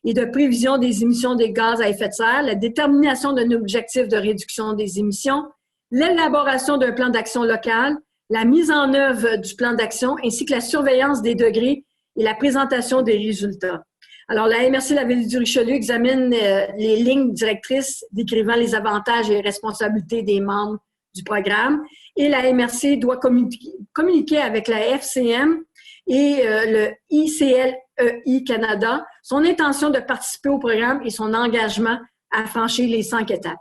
et de prévision des émissions des gaz à effet de serre, la détermination d'un objectif de réduction des émissions, l'élaboration d'un plan d'action local, la mise en œuvre du plan d'action ainsi que la surveillance des degrés et la présentation des résultats. Alors, la MRC de la Vallée du Richelieu examine les lignes directrices décrivant les avantages et les responsabilités des membres du programme et la MRC doit communiquer avec la FCM et le ICLEI Canada son intention de participer au programme et son engagement à franchir les 5 étapes.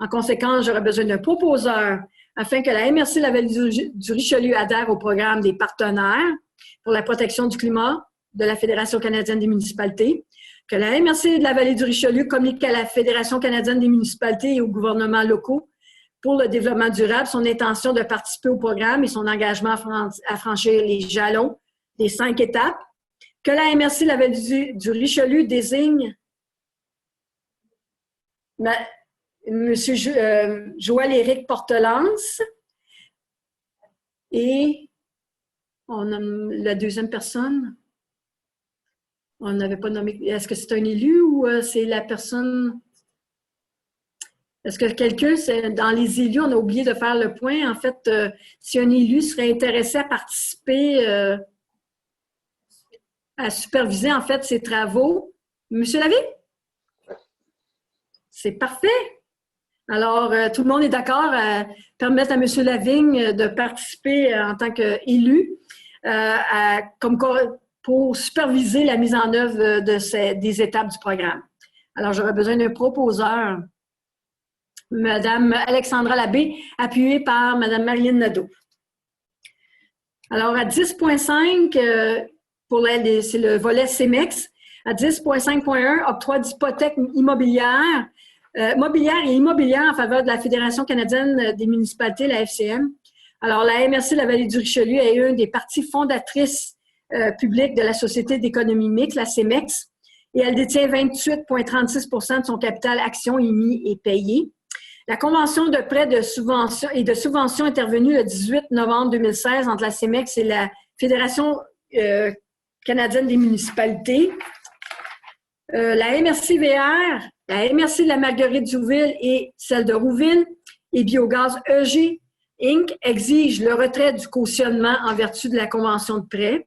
En conséquence, j'aurais besoin d'un proposeur afin que la MRC de la Vallée du Richelieu adhère au programme des partenaires pour la protection du climat de la Fédération canadienne des municipalités, que la MRC de la Vallée du Richelieu communique à la Fédération canadienne des municipalités et aux gouvernements locaux pour le développement durable son intention de participer au programme et son engagement à franchir les jalons des 5 étapes, que la MRC de la Vallée du Richelieu désigne M. Joël-Éric Portelance et on a la deuxième personne. On n'avait pas nommé. Est-ce que c'est un élu ou c'est la personne? Est-ce que quelqu'un, dans les élus, on a oublié de faire le point. En fait, si un élu serait intéressé à participer, à superviser, en fait, ces travaux. Monsieur Lavigne? C'est parfait. Alors, tout le monde est d'accord à permettre à Monsieur Lavigne de participer en tant qu'élu pour superviser la mise en œuvre des étapes du programme. Alors, j'aurais besoin d'un proposeur, Madame Alexandra Labbé, appuyée par Madame Marilyn Nadeau. Alors, à 10.5, c'est le volet CEMEX. À 10.5.1, octroi d'hypothèque immobilière et immobilière en faveur de la Fédération canadienne des municipalités, la FCM. Alors, la MRC de la Vallée du Richelieu est une des parties fondatrices publiques de la Société d'économie mixte, la CEMEX, et elle détient 28,36% de son capital action émis et payé. La convention de prêt de subvention intervenue le 18 novembre 2016 entre la CEMEX et la Fédération canadienne des municipalités. La MRC-VR, la MRC de la Marguerite-Jouville et celle de Rouville et Biogaz EG Inc. exigent le retrait du cautionnement en vertu de la convention de prêt.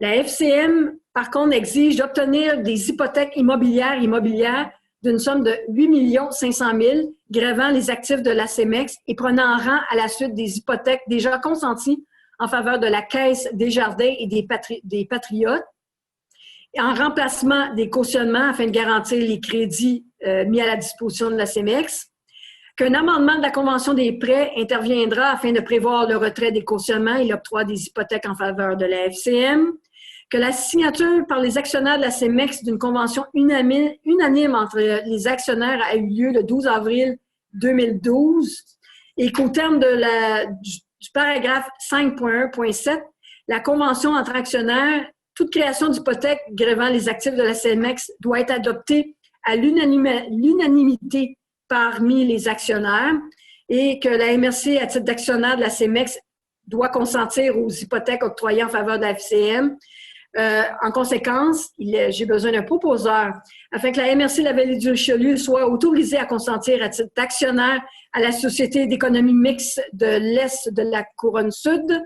La FCM, par contre, exige d'obtenir des hypothèques immobilières d'une somme de 8 500 000 grevant les actifs de la CEMEX et prenant rang à la suite des hypothèques déjà consenties en faveur de la Caisse des Jardins et des Patriotes, en remplacement des cautionnements afin de garantir les crédits mis à la disposition de la CEMEX, qu'un amendement de la Convention des prêts interviendra afin de prévoir le retrait des cautionnements et l'octroi des hypothèques en faveur de la FCM, que la signature par les actionnaires de la CEMEX d'une convention unanime entre les actionnaires a eu lieu le 12 avril 2012 et qu'au terme du paragraphe 5.1.7, la convention entre actionnaires, toute création d'hypothèque grevant les actifs de la CEMEX doit être adoptée à l'unanimité parmi les actionnaires et que la MRC, à titre d'actionnaire de la CEMEX, doit consentir aux hypothèques octroyées en faveur de la FCM. En conséquence, j'ai besoin d'un proposeur afin que la MRC de la Vallée du Richelieu soit autorisée à consentir à titre d'actionnaire à la Société d'économie mixte de l'Est de la Couronne Sud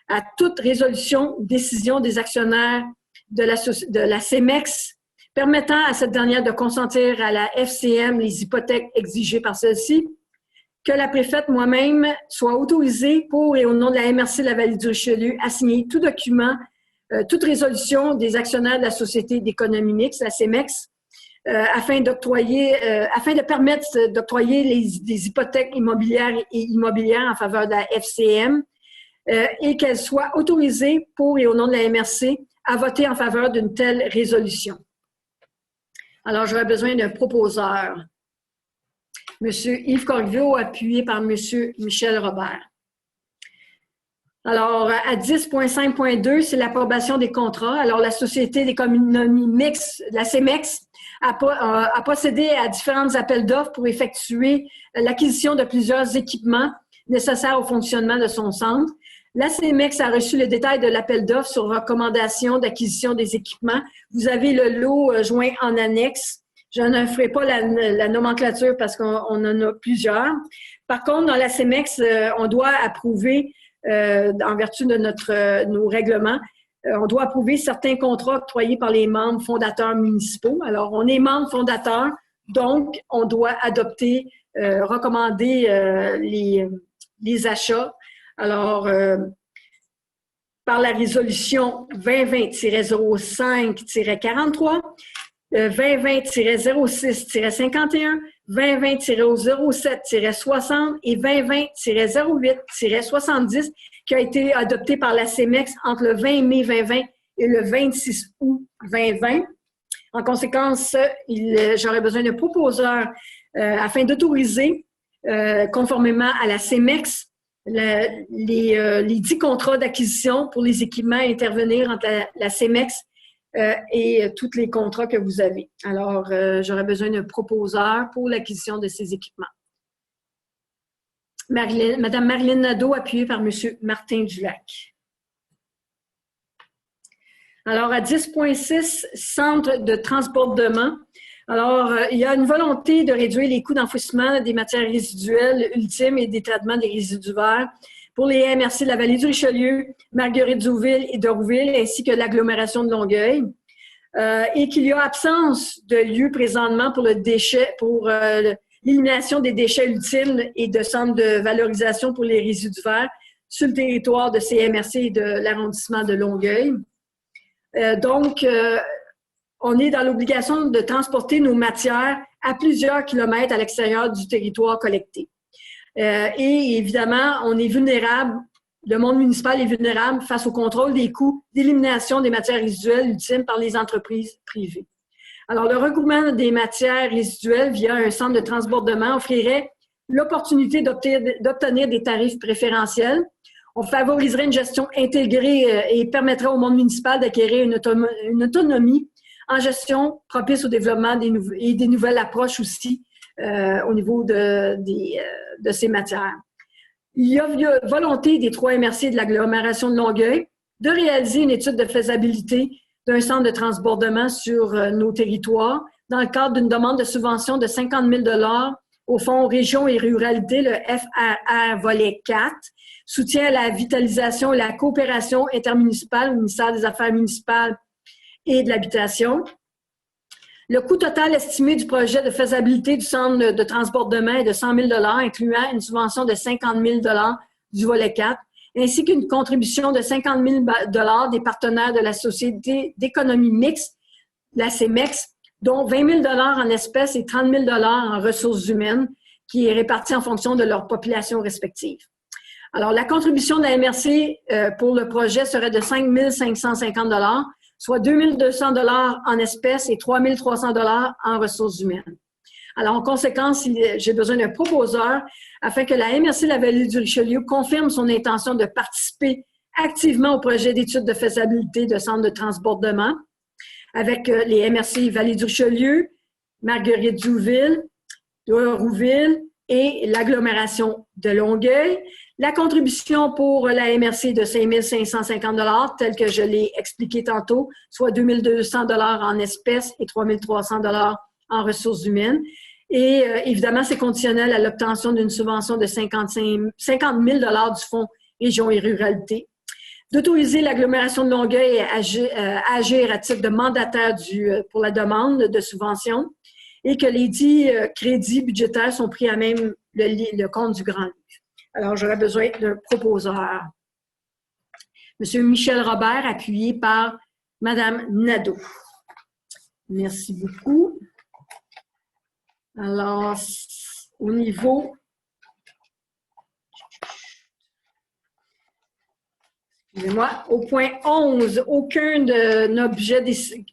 à toute résolution ou décision des actionnaires de la CEMEX permettant à cette dernière de consentir à la FCM les hypothèques exigées par celle-ci, que la préfète moi-même soit autorisée pour et au nom de la MRC de la Vallée du Richelieu à signer tout document, toute résolution des actionnaires de la Société d'économie mixte, la CEMEX, afin de permettre d'octroyer des hypothèques immobilières en faveur de la FCM et qu'elle soit autorisée pour et au nom de la MRC à voter en faveur d'une telle résolution. Alors, j'aurais besoin d'un proposeur. M. Yves Corriveau, appuyé par M. Michel Robert. Alors, à 10.5.2, c'est l'approbation des contrats. Alors, la Société d'économie mixte, la CEMEX, a procédé à différents appels d'offres pour effectuer l'acquisition de plusieurs équipements nécessaires au fonctionnement de son centre. La CEMEX a reçu le détail de l'appel d'offres sur recommandation d'acquisition des équipements. Vous avez le lot joint en annexe. Je ne ferai pas la nomenclature parce qu'on en a plusieurs. Par contre, dans la CEMEX, on doit approuver, en vertu de nos règlements, on doit approuver certains contrats octroyés par les membres fondateurs municipaux. Alors, on est membre fondateur, donc on doit adopter, recommander les achats. Alors, par la résolution 2020-05-43, 2020-06-51, 2020-07-60 et 2020-08-70 qui a été adopté par la CEMEX entre le 20 mai 2020 et le 26 août 2020. En conséquence, j'aurais besoin d'un proposeur afin d'autoriser, conformément à la CEMEX, les 10 contrats d'acquisition pour les équipements à intervenir entre la CEMEX et tous les contrats que vous avez. Alors, j'aurais besoin d'un proposeur pour l'acquisition de ces équipements. Madame Marilyn Nadeau, appuyée par Monsieur Martin Dulac. Alors, à 10.6, centre de transbordement. Alors, il y a une volonté de réduire les coûts d'enfouissement des matières résiduelles ultimes et des traitements des résidus verts pour les MRC de la vallée du Richelieu, Marguerite-Douville et Dorville, ainsi que l'agglomération de Longueuil. Et qu'il y a absence de lieu présentement pour l'élimination des déchets ultimes et de centres de valorisation pour les résidus verts sur le territoire de ces MRC et de l'arrondissement de Longueuil. Donc, on est dans l'obligation de transporter nos matières à plusieurs kilomètres à l'extérieur du territoire collecté. Et évidemment, on est vulnérable, le monde municipal est vulnérable face au contrôle des coûts d'élimination des matières résiduelles ultimes par les entreprises privées. Alors, le regroupement des matières résiduelles via un centre de transbordement offrirait l'opportunité d'obtenir des tarifs préférentiels. On favoriserait une gestion intégrée et permettrait au monde municipal d'acquérir une autonomie en gestion propice au développement des nouvelles approches aussi au niveau de ces matières. Il y a volonté des 3 MRC de l'agglomération de Longueuil de réaliser une étude de faisabilité d'un centre de transbordement sur nos territoires dans le cadre d'une demande de subvention de 50 000 $ au Fonds Région et Ruralité, le FRR volet 4, soutien à la vitalisation et la coopération intermunicipale au ministère des Affaires municipales et de l'Habitation. Le coût total estimé du projet de faisabilité du centre de transbordement est de 100 000 $, incluant une subvention de 50 000 $ du volet 4, ainsi qu'une contribution de 50 000 $ des partenaires de la Société d'économie mixte, la CEMEX, dont 20 000 $ en espèces et 30 000 $ en ressources humaines, qui est répartie en fonction de leur population respective. Alors, la contribution de la MRC pour le projet serait de 5 550 $, soit 2 200 $ en espèces et 3 300 $ en ressources humaines. Alors, en conséquence, j'ai besoin d'un proposeur afin que la MRC de la vallée du Richelieu confirme son intention de participer activement au projet d'étude de faisabilité de centre de transbordement avec les MRC Vallée du Richelieu, Marguerite-Douville, Rouville et l'agglomération de Longueuil. La contribution pour la MRC de 5 550 $, telle que je l'ai expliqué tantôt, soit 2 200 $ en espèces et 3 300 $ en ressources humaines. Et évidemment, c'est conditionnel à l'obtention d'une subvention de 50 000 $ du Fonds Région et Ruralité. D'autoriser l'agglomération de Longueuil à agir à titre de mandataire pour la demande de subvention et que les 10 crédits budgétaires sont pris à même le compte du Grand Livre. Alors, j'aurais besoin d'un proposeur. Monsieur Michel Robert, appuyé par Madame Nadeau. Merci beaucoup. Alors, au niveau... Excusez-moi. Au point 11, aucun objet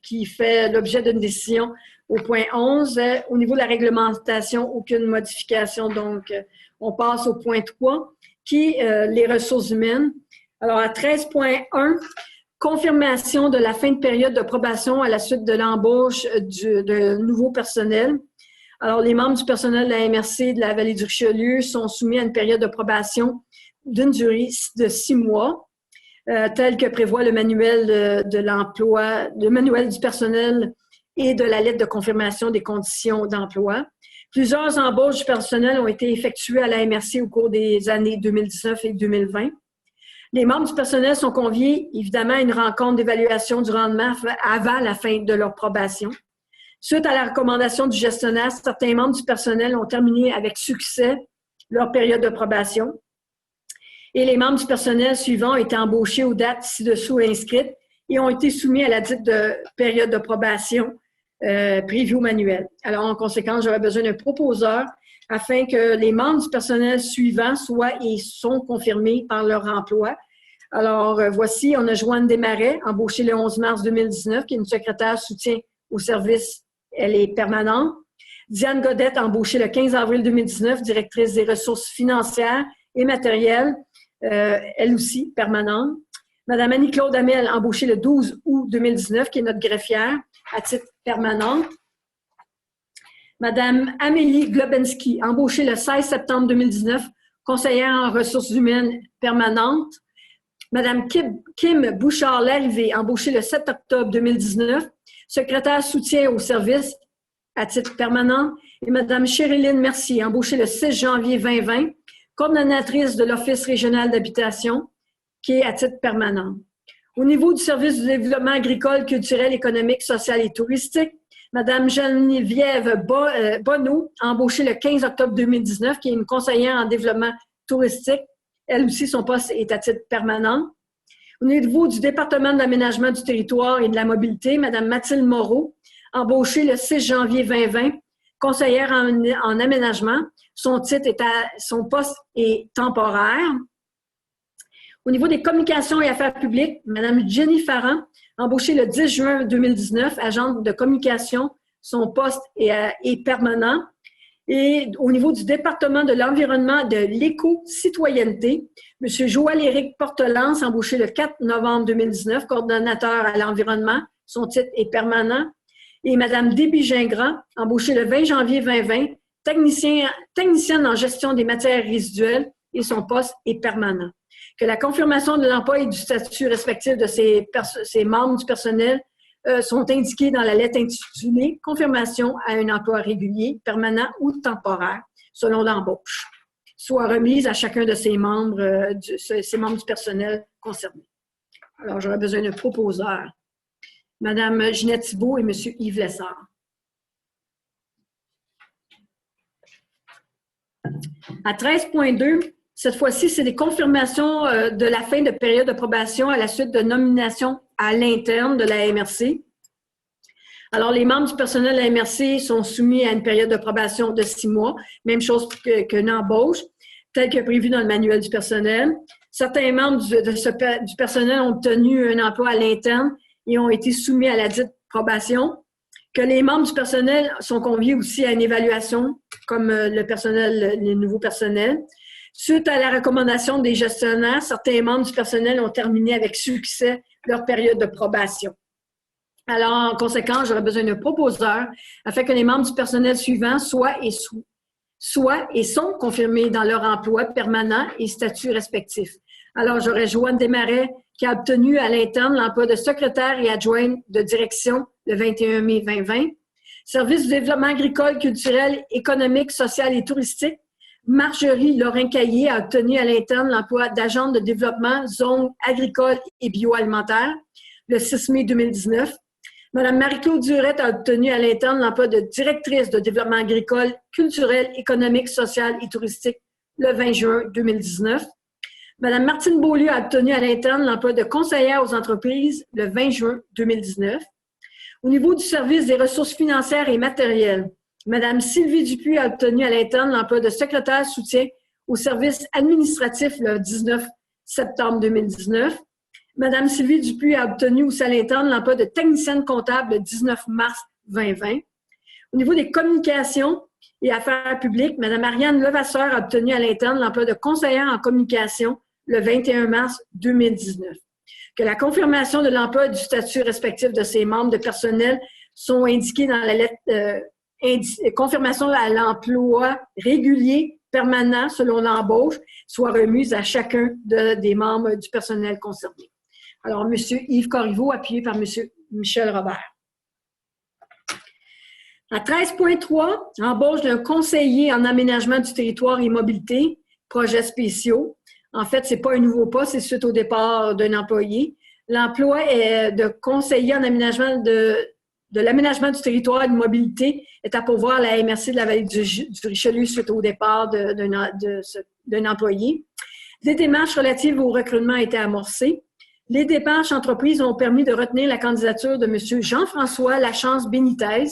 qui fait l'objet d'une décision au point 11. Au niveau de la réglementation, aucune modification. Donc, on passe au point 3, qui est les ressources humaines. Alors, à 13.1, confirmation de la fin de période de probation à la suite de l'embauche de nouveaux personnels. Alors, les membres du personnel de la MRC de la vallée du Richelieu sont soumis à une période de probation d'une durée de 6 mois. Tel que prévoit le manuel de l'emploi, le manuel du personnel et de la lettre de confirmation des conditions d'emploi. Plusieurs embauches du personnel ont été effectuées à la MRC au cours des années 2019 et 2020. Les membres du personnel sont conviés, évidemment, à une rencontre d'évaluation du rendement avant la fin de leur probation. Suite à la recommandation du gestionnaire, certains membres du personnel ont terminé avec succès leur période de probation. Et les membres du personnel suivants ont été embauchés aux dates ci-dessous inscrites et ont été soumis à la dite de période de probation preview manuel. Alors, en conséquence, j'aurais besoin d'un proposeur afin que les membres du personnel suivants soient et sont confirmés par leur emploi. Alors, voici, on a Joanne Desmarais, embauchée le 11 mars 2019, qui est une secrétaire soutien au service. Elle est permanente. Diane Godette, embauchée le 15 avril 2019, directrice des ressources financières et matérielles, elle aussi, permanente. Madame Annie-Claude Hamel, embauchée le 12 août 2019, qui est notre greffière, à titre permanent. Madame Amélie Globensky, embauchée le 16 septembre 2019, conseillère en ressources humaines permanente. Madame Kim Bouchard-Larrivée, embauchée le 7 octobre 2019, secrétaire soutien au service à titre permanent. Et Madame Chériline Mercier, embauchée le 6 janvier 2020, coordonnatrice de l'Office régional d'habitation, qui est à titre permanent. Au niveau du service du développement agricole, culturel, économique, social et touristique, Madame Geneviève Bonneau, embauchée le 15 octobre 2019, qui est une conseillère en développement touristique. Elle aussi, son poste est à titre permanent. Au niveau du département de l'aménagement du territoire et de la mobilité, Madame Mathilde Moreau, embauchée le 6 janvier 2020, conseillère en aménagement. Son poste est temporaire. Au niveau des communications et affaires publiques, Mme Jenny Farran, embauchée le 10 juin 2019, agente de communication, son poste est permanent. Et au niveau du département de l'environnement de l'éco-citoyenneté, M. Joël-Éric Portelance, embauché le 4 novembre 2019, coordonnateur à l'environnement, son titre est permanent. Et Mme Déby Gingras, embauchée le 20 janvier 2020, technicienne en gestion des matières résiduelles et son poste est permanent. Que la confirmation de l'emploi et du statut respectif de ces membres du personnel sont indiqués dans la lettre intitulée « Confirmation à un emploi régulier, permanent ou temporaire, selon l'embauche », soit remise à chacun de ces membres du personnel concernés. Alors, j'aurais besoin d'un proposeur. Mme Ginette Thibault et M. Yves Lessard. À 13.2, cette fois-ci, c'est des confirmations de la fin de période de probation à la suite de nomination à l'interne de la MRC. Alors, les membres du personnel de la MRC sont soumis à une période de probation de 6 mois, même chose qu'une embauche, tel que prévu dans le manuel du personnel. Certains membres du personnel ont obtenu un emploi à l'interne et ont été soumis à la dite probation. Que les membres du personnel sont conviés aussi à une évaluation, comme le nouveau personnel. Suite à la recommandation des gestionnaires, certains membres du personnel ont terminé avec succès leur période de probation. Alors, en conséquence, j'aurais besoin d'un proposeur afin que les membres du personnel suivant soient et sont confirmés dans leur emploi permanent et statut respectif. Alors, j'aurais Joanne Desmarais qui a obtenu à l'interne l'emploi de secrétaire et adjointe de direction le 21 mai 2020. Service du développement agricole, culturel, économique, social et touristique, Marjorie Lorrain-Caillé a obtenu à l'interne l'emploi d'agente de développement zone agricole et bioalimentaire le 6 mai 2019. Mme Marie-Claude Durette a obtenu à l'interne l'emploi de directrice de développement agricole, culturel, économique, social et touristique le 20 juin 2019. Mme Martine Beaulieu a obtenu à l'interne l'emploi de conseillère aux entreprises le 20 juin 2019. Au niveau du service des ressources financières et matérielles, Mme Sylvie Dupuis a obtenu à l'interne l'emploi de secrétaire soutien au service administratif le 19 septembre 2019. Mme Sylvie Dupuis a obtenu aussi à l'interne l'emploi de technicienne comptable le 19 mars 2020. Au niveau des communications et affaires publiques, Mme Ariane Levasseur a obtenu à l'interne l'emploi de conseillère en communication le 21 mars 2019. Que la confirmation de l'emploi et du statut respectif de ses membres de personnel sont indiqués dans la lettre confirmation à l'emploi régulier, permanent, selon l'embauche, soit remise à chacun des membres du personnel concerné. Alors, M. Yves Corriveau, appuyé par M. Michel Robert. À 13.3, embauche d'un conseiller en aménagement du territoire et mobilité, projets spéciaux. En fait, ce n'est pas un nouveau poste, c'est suite au départ d'un employé. L'emploi est de conseiller en aménagement de l'aménagement du territoire et de mobilité est à pourvoir à la MRC de la Vallée du Richelieu suite au départ d'un employé. Des démarches relatives au recrutement étaient amorcées. Les démarches entreprises ont permis de retenir la candidature de M. Jean-François Lachance Benitez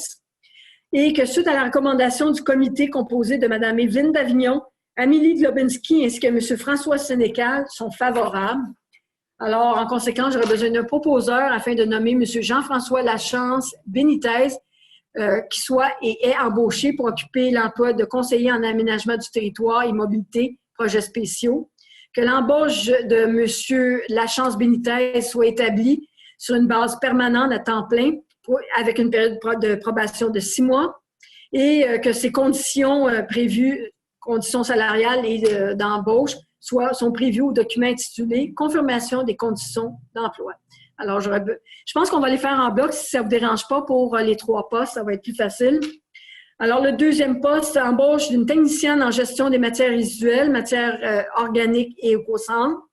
et que suite à la recommandation du comité composé de Mme Evelyne Davignon, Amélie Globinski ainsi que M. François Sénécal sont favorables. Alors, en conséquence, j'aurais besoin d'un proposeur afin de nommer M. Jean-François Lachance Benitez qui soit et est embauché pour occuper l'emploi de conseiller en aménagement du territoire et mobilité, projets spéciaux, que l'embauche de M. Lachance Benitez soit établie sur une base permanente à temps plein avec une période de probation de 6 mois et que ces conditions prévues, conditions salariales et d'embauche, sont prévues au document intitulé « Confirmation des conditions d'emploi ». Alors, je pense qu'on va les faire en bloc si ça ne vous dérange pas pour les 3 postes, ça va être plus facile. Alors, le deuxième poste, embauche d'une technicienne en gestion des matières résiduelles, matières organiques et éco-centres.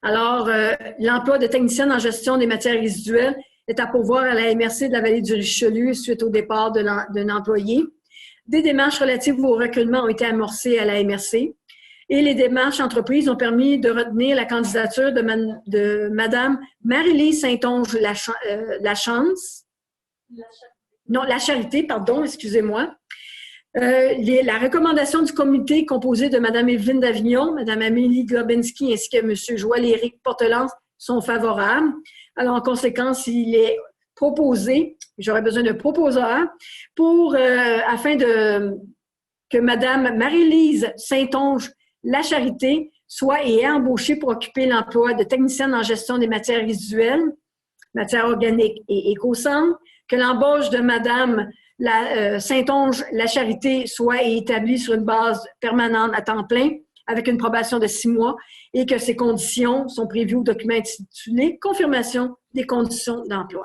Alors, l'emploi de technicienne en gestion des matières résiduelles est à pourvoir à la MRC de la Vallée du Richelieu suite au départ d'un employé. Des démarches relatives au recrutement ont été amorcées à la MRC. Et les démarches entreprises ont permis de retenir la candidature de Mme Marie-Lise Saint-Onge Lachance. Non, La Charité, pardon, excusez-moi. La recommandation du comité composé de Mme Evelyne Davignon, Mme Amélie Globinski ainsi que M. Joël-Éric Portelance sont favorables. Alors, en conséquence, il est proposé, j'aurais besoin d'un proposeur, afin que Mme Marie-Lise Saint-Onge La Charité soit et est embauchée pour occuper l'emploi de technicienne en gestion des matières résiduelles, matières organiques et éco-centres, que l'embauche de Mme Saint-Onge La Charité soit établie sur une base permanente à temps plein avec une probation de 6 mois et que ces conditions sont prévues au document intitulé « Confirmation des conditions d'emploi ».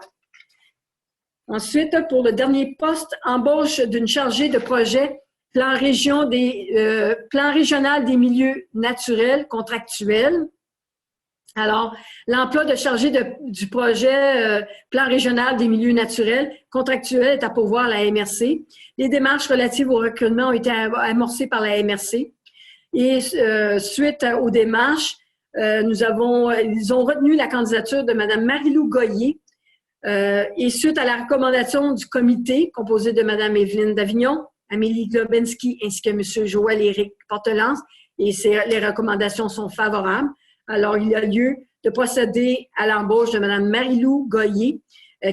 Ensuite, pour le dernier poste, embauche d'une chargée de projet plan régional des milieux naturels contractuels. Alors, l'emploi de chargé du projet plan régional des milieux naturels contractuels est à pourvoir à la MRC. Les démarches relatives au recrutement ont été amorcées par la MRC. Et suite aux démarches, ils ont retenu la candidature de Mme Marie-Lou Goyer. Et suite à la recommandation du comité composé de Mme Evelyne Davignon, Amélie Globinski ainsi que M. Joël-Éric Portelance, et les recommandations sont favorables. Alors, il y a lieu de procéder à l'embauche de Mme Marie-Lou Goyer,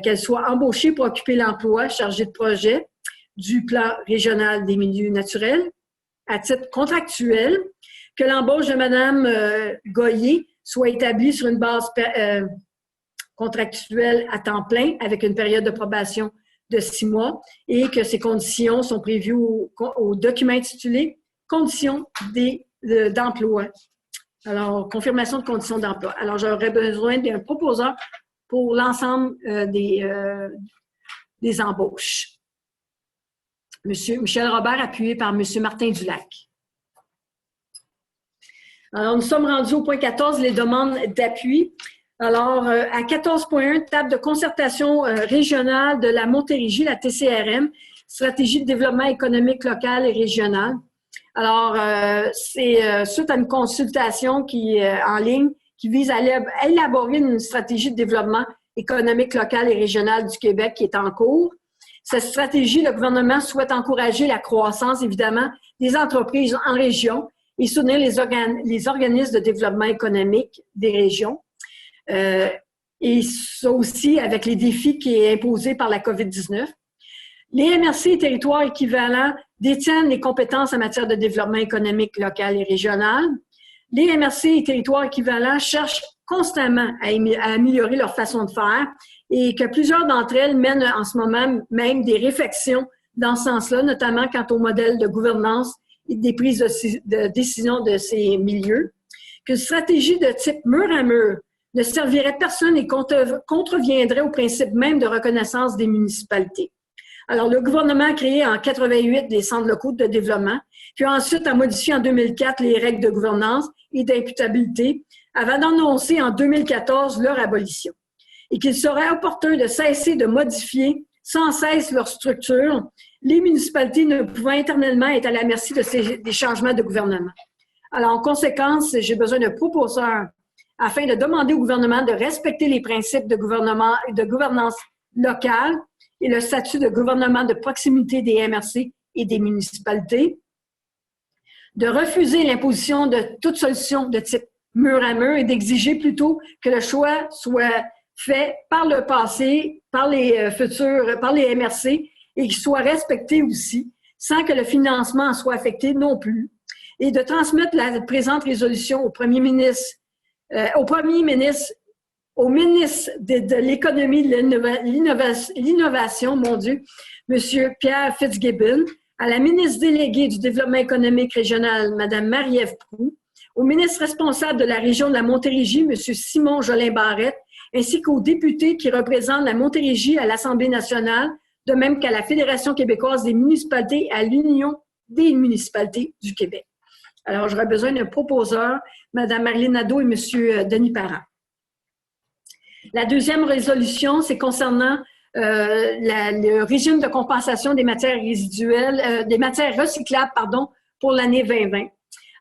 qu'elle soit embauchée pour occuper l'emploi chargé de projet du plan régional des milieux naturels à titre contractuel, que l'embauche de Mme Goyer soit établie sur une base contractuelle à temps plein avec une période de probation de 6 mois et que ces conditions sont prévues au document intitulé « Conditions d'emploi ». Alors, confirmation de conditions d'emploi. Alors, j'aurais besoin d'un proposeur pour l'ensemble des embauches. Monsieur Michel Robert, appuyé par M. Martin Dulac. Alors, nous sommes rendus au point 14, les demandes d'appui. Alors, à 14.1, table de concertation régionale de la Montérégie, la TCRM, stratégie de développement économique local et régional. Alors, c'est suite à une consultation qui est en ligne qui vise à élaborer une stratégie de développement économique local et régional du Québec qui est en cours. Cette stratégie, le gouvernement souhaite encourager la croissance, évidemment, des entreprises en région et soutenir les organismes de développement économique des régions. Et ça aussi avec les défis qui est imposé par la COVID-19. Les MRC et territoires équivalents détiennent les compétences en matière de développement économique local et régional. Les MRC et territoires équivalents cherchent constamment à améliorer leur façon de faire et que plusieurs d'entre elles mènent en ce moment même des réflexions dans ce sens-là, notamment quant au modèle de gouvernance et des prises de décision de ces milieux. Qu'une stratégie de type mur à mur ne servirait personne et contreviendrait au principe même de reconnaissance des municipalités. Alors, le gouvernement a créé en 88 des centres locaux de développement, puis ensuite a modifié en 2004 les règles de gouvernance et d'imputabilité avant d'annoncer en 2014 leur abolition. Et qu'il serait opportun de cesser de modifier sans cesse leur structure, les municipalités ne pouvant éternellement être à la merci des changements de gouvernement. Alors, en conséquence, j'ai besoin d'un proposeur afin de demander au gouvernement de respecter les principes de gouvernance locale et le statut de gouvernement de proximité des MRC et des municipalités, de refuser l'imposition de toute solution de type mur à mur et d'exiger plutôt que le choix soit fait par le passé, par les MRC et qu'il soit respecté aussi, sans que le financement en soit affecté non plus, et de transmettre la présente résolution au premier ministre, au ministre de l'Économie et de l'Innovation, mon Dieu, M. Pierre Fitzgibbon, à la ministre déléguée du Développement économique régional, Mme Marie-Ève Proulx, au ministre responsable de la région de la Montérégie, M. Simon Jolin-Barrette, ainsi qu'aux députés qui représentent la Montérégie à l'Assemblée nationale, de même qu'à la Fédération québécoise des municipalités et à l'Union des municipalités du Québec. Alors, j'aurais besoin d'un proposeur, Mme Marilyn Nadeau et M. Denis Parent. La deuxième résolution, c'est concernant le régime de compensation des matières résiduelles, des matières recyclables, pour l'année 2020.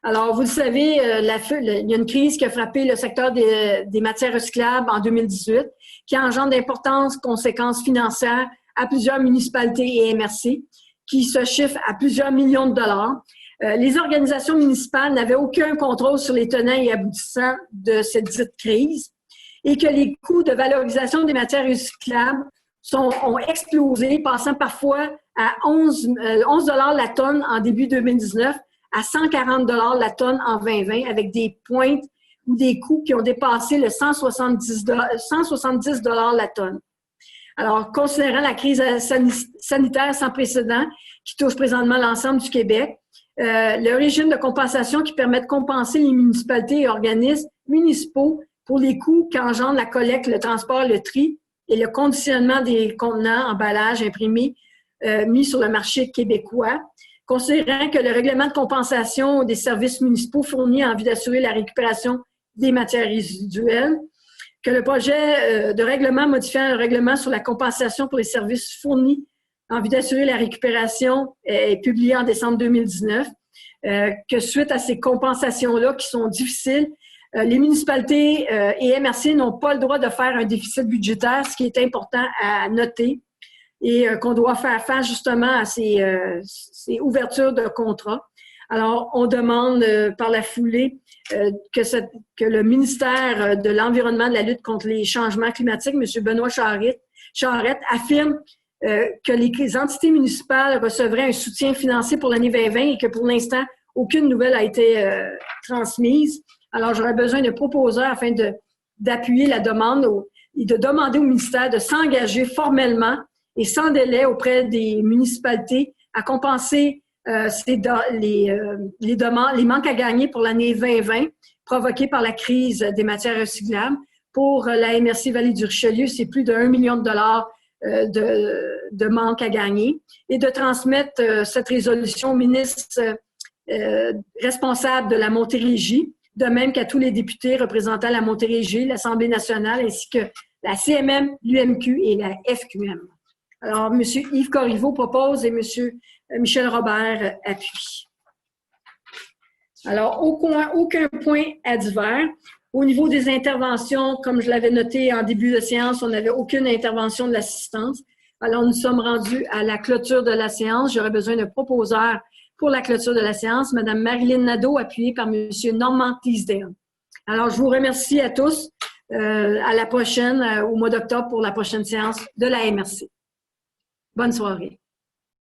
Alors, vous le savez, il y a une crise qui a frappé le secteur des matières recyclables en 2018, qui engendre d'importantes conséquences financières à plusieurs municipalités et MRC, qui se chiffrent à plusieurs millions de dollars. Les organisations municipales n'avaient aucun contrôle sur les tenants et aboutissants de cette dite crise et que les coûts de valorisation des matières recyclables ont explosé, passant parfois à 11 la tonne en début 2019 à 140 la tonne en 2020, avec des pointes ou des coûts qui ont dépassé le 170 la tonne. Alors, considérant la crise sanitaire sans précédent qui touche présentement l'ensemble du Québec, le régime de compensation qui permet de compenser les municipalités et organismes municipaux pour les coûts qu'engendre la collecte, le transport, le tri et le conditionnement des contenants, emballages imprimés mis sur le marché québécois, considérant que le règlement de compensation des services municipaux fournis en vue d'assurer la récupération des matières résiduelles, que le projet de règlement modifiant le règlement sur la compensation pour les services fournis en vue d'assurer la récupération est publié en décembre 2019, que suite à ces compensations-là qui sont difficiles, les municipalités et MRC n'ont pas le droit de faire un déficit budgétaire, ce qui est important à noter, et qu'on doit faire face justement à ces ouvertures de contrats. Alors, on demande par la foulée que le ministère de l'Environnement, de la lutte contre les changements climatiques, M. Benoît Charette, affirme que les entités municipales recevraient un soutien financier pour l'année 2020 et que pour l'instant, aucune nouvelle a été transmise. Alors, j'aurais besoin de proposeurs afin d'appuyer la demande et de demander au ministère de s'engager formellement et sans délai auprès des municipalités à compenser les manques à gagner pour l'année 2020 provoqués par la crise des matières recyclables. Pour la MRC Vallée du Richelieu, c'est plus de 1 million de dollars de manque à gagner et de transmettre cette résolution au ministre responsable de la Montérégie, de même qu'à tous les députés représentant la Montérégie, l'Assemblée nationale, ainsi que la CMM, l'UMQ et la FQM. Alors, M. Yves Corriveau propose et M. Michel Robert appuie. Alors, aucun point advers. Au niveau des interventions, comme je l'avais noté en début de séance, on n'avait aucune intervention de l'assistance. Alors, nous sommes rendus à la clôture de la séance. J'aurais besoin d'un proposeur pour la clôture de la séance, Mme Marilyn Nadeau, appuyée par M. Normand Teasdale. Alors, je vous remercie à tous. À la prochaine, au mois d'octobre, pour la prochaine séance de la MRC. Bonne soirée.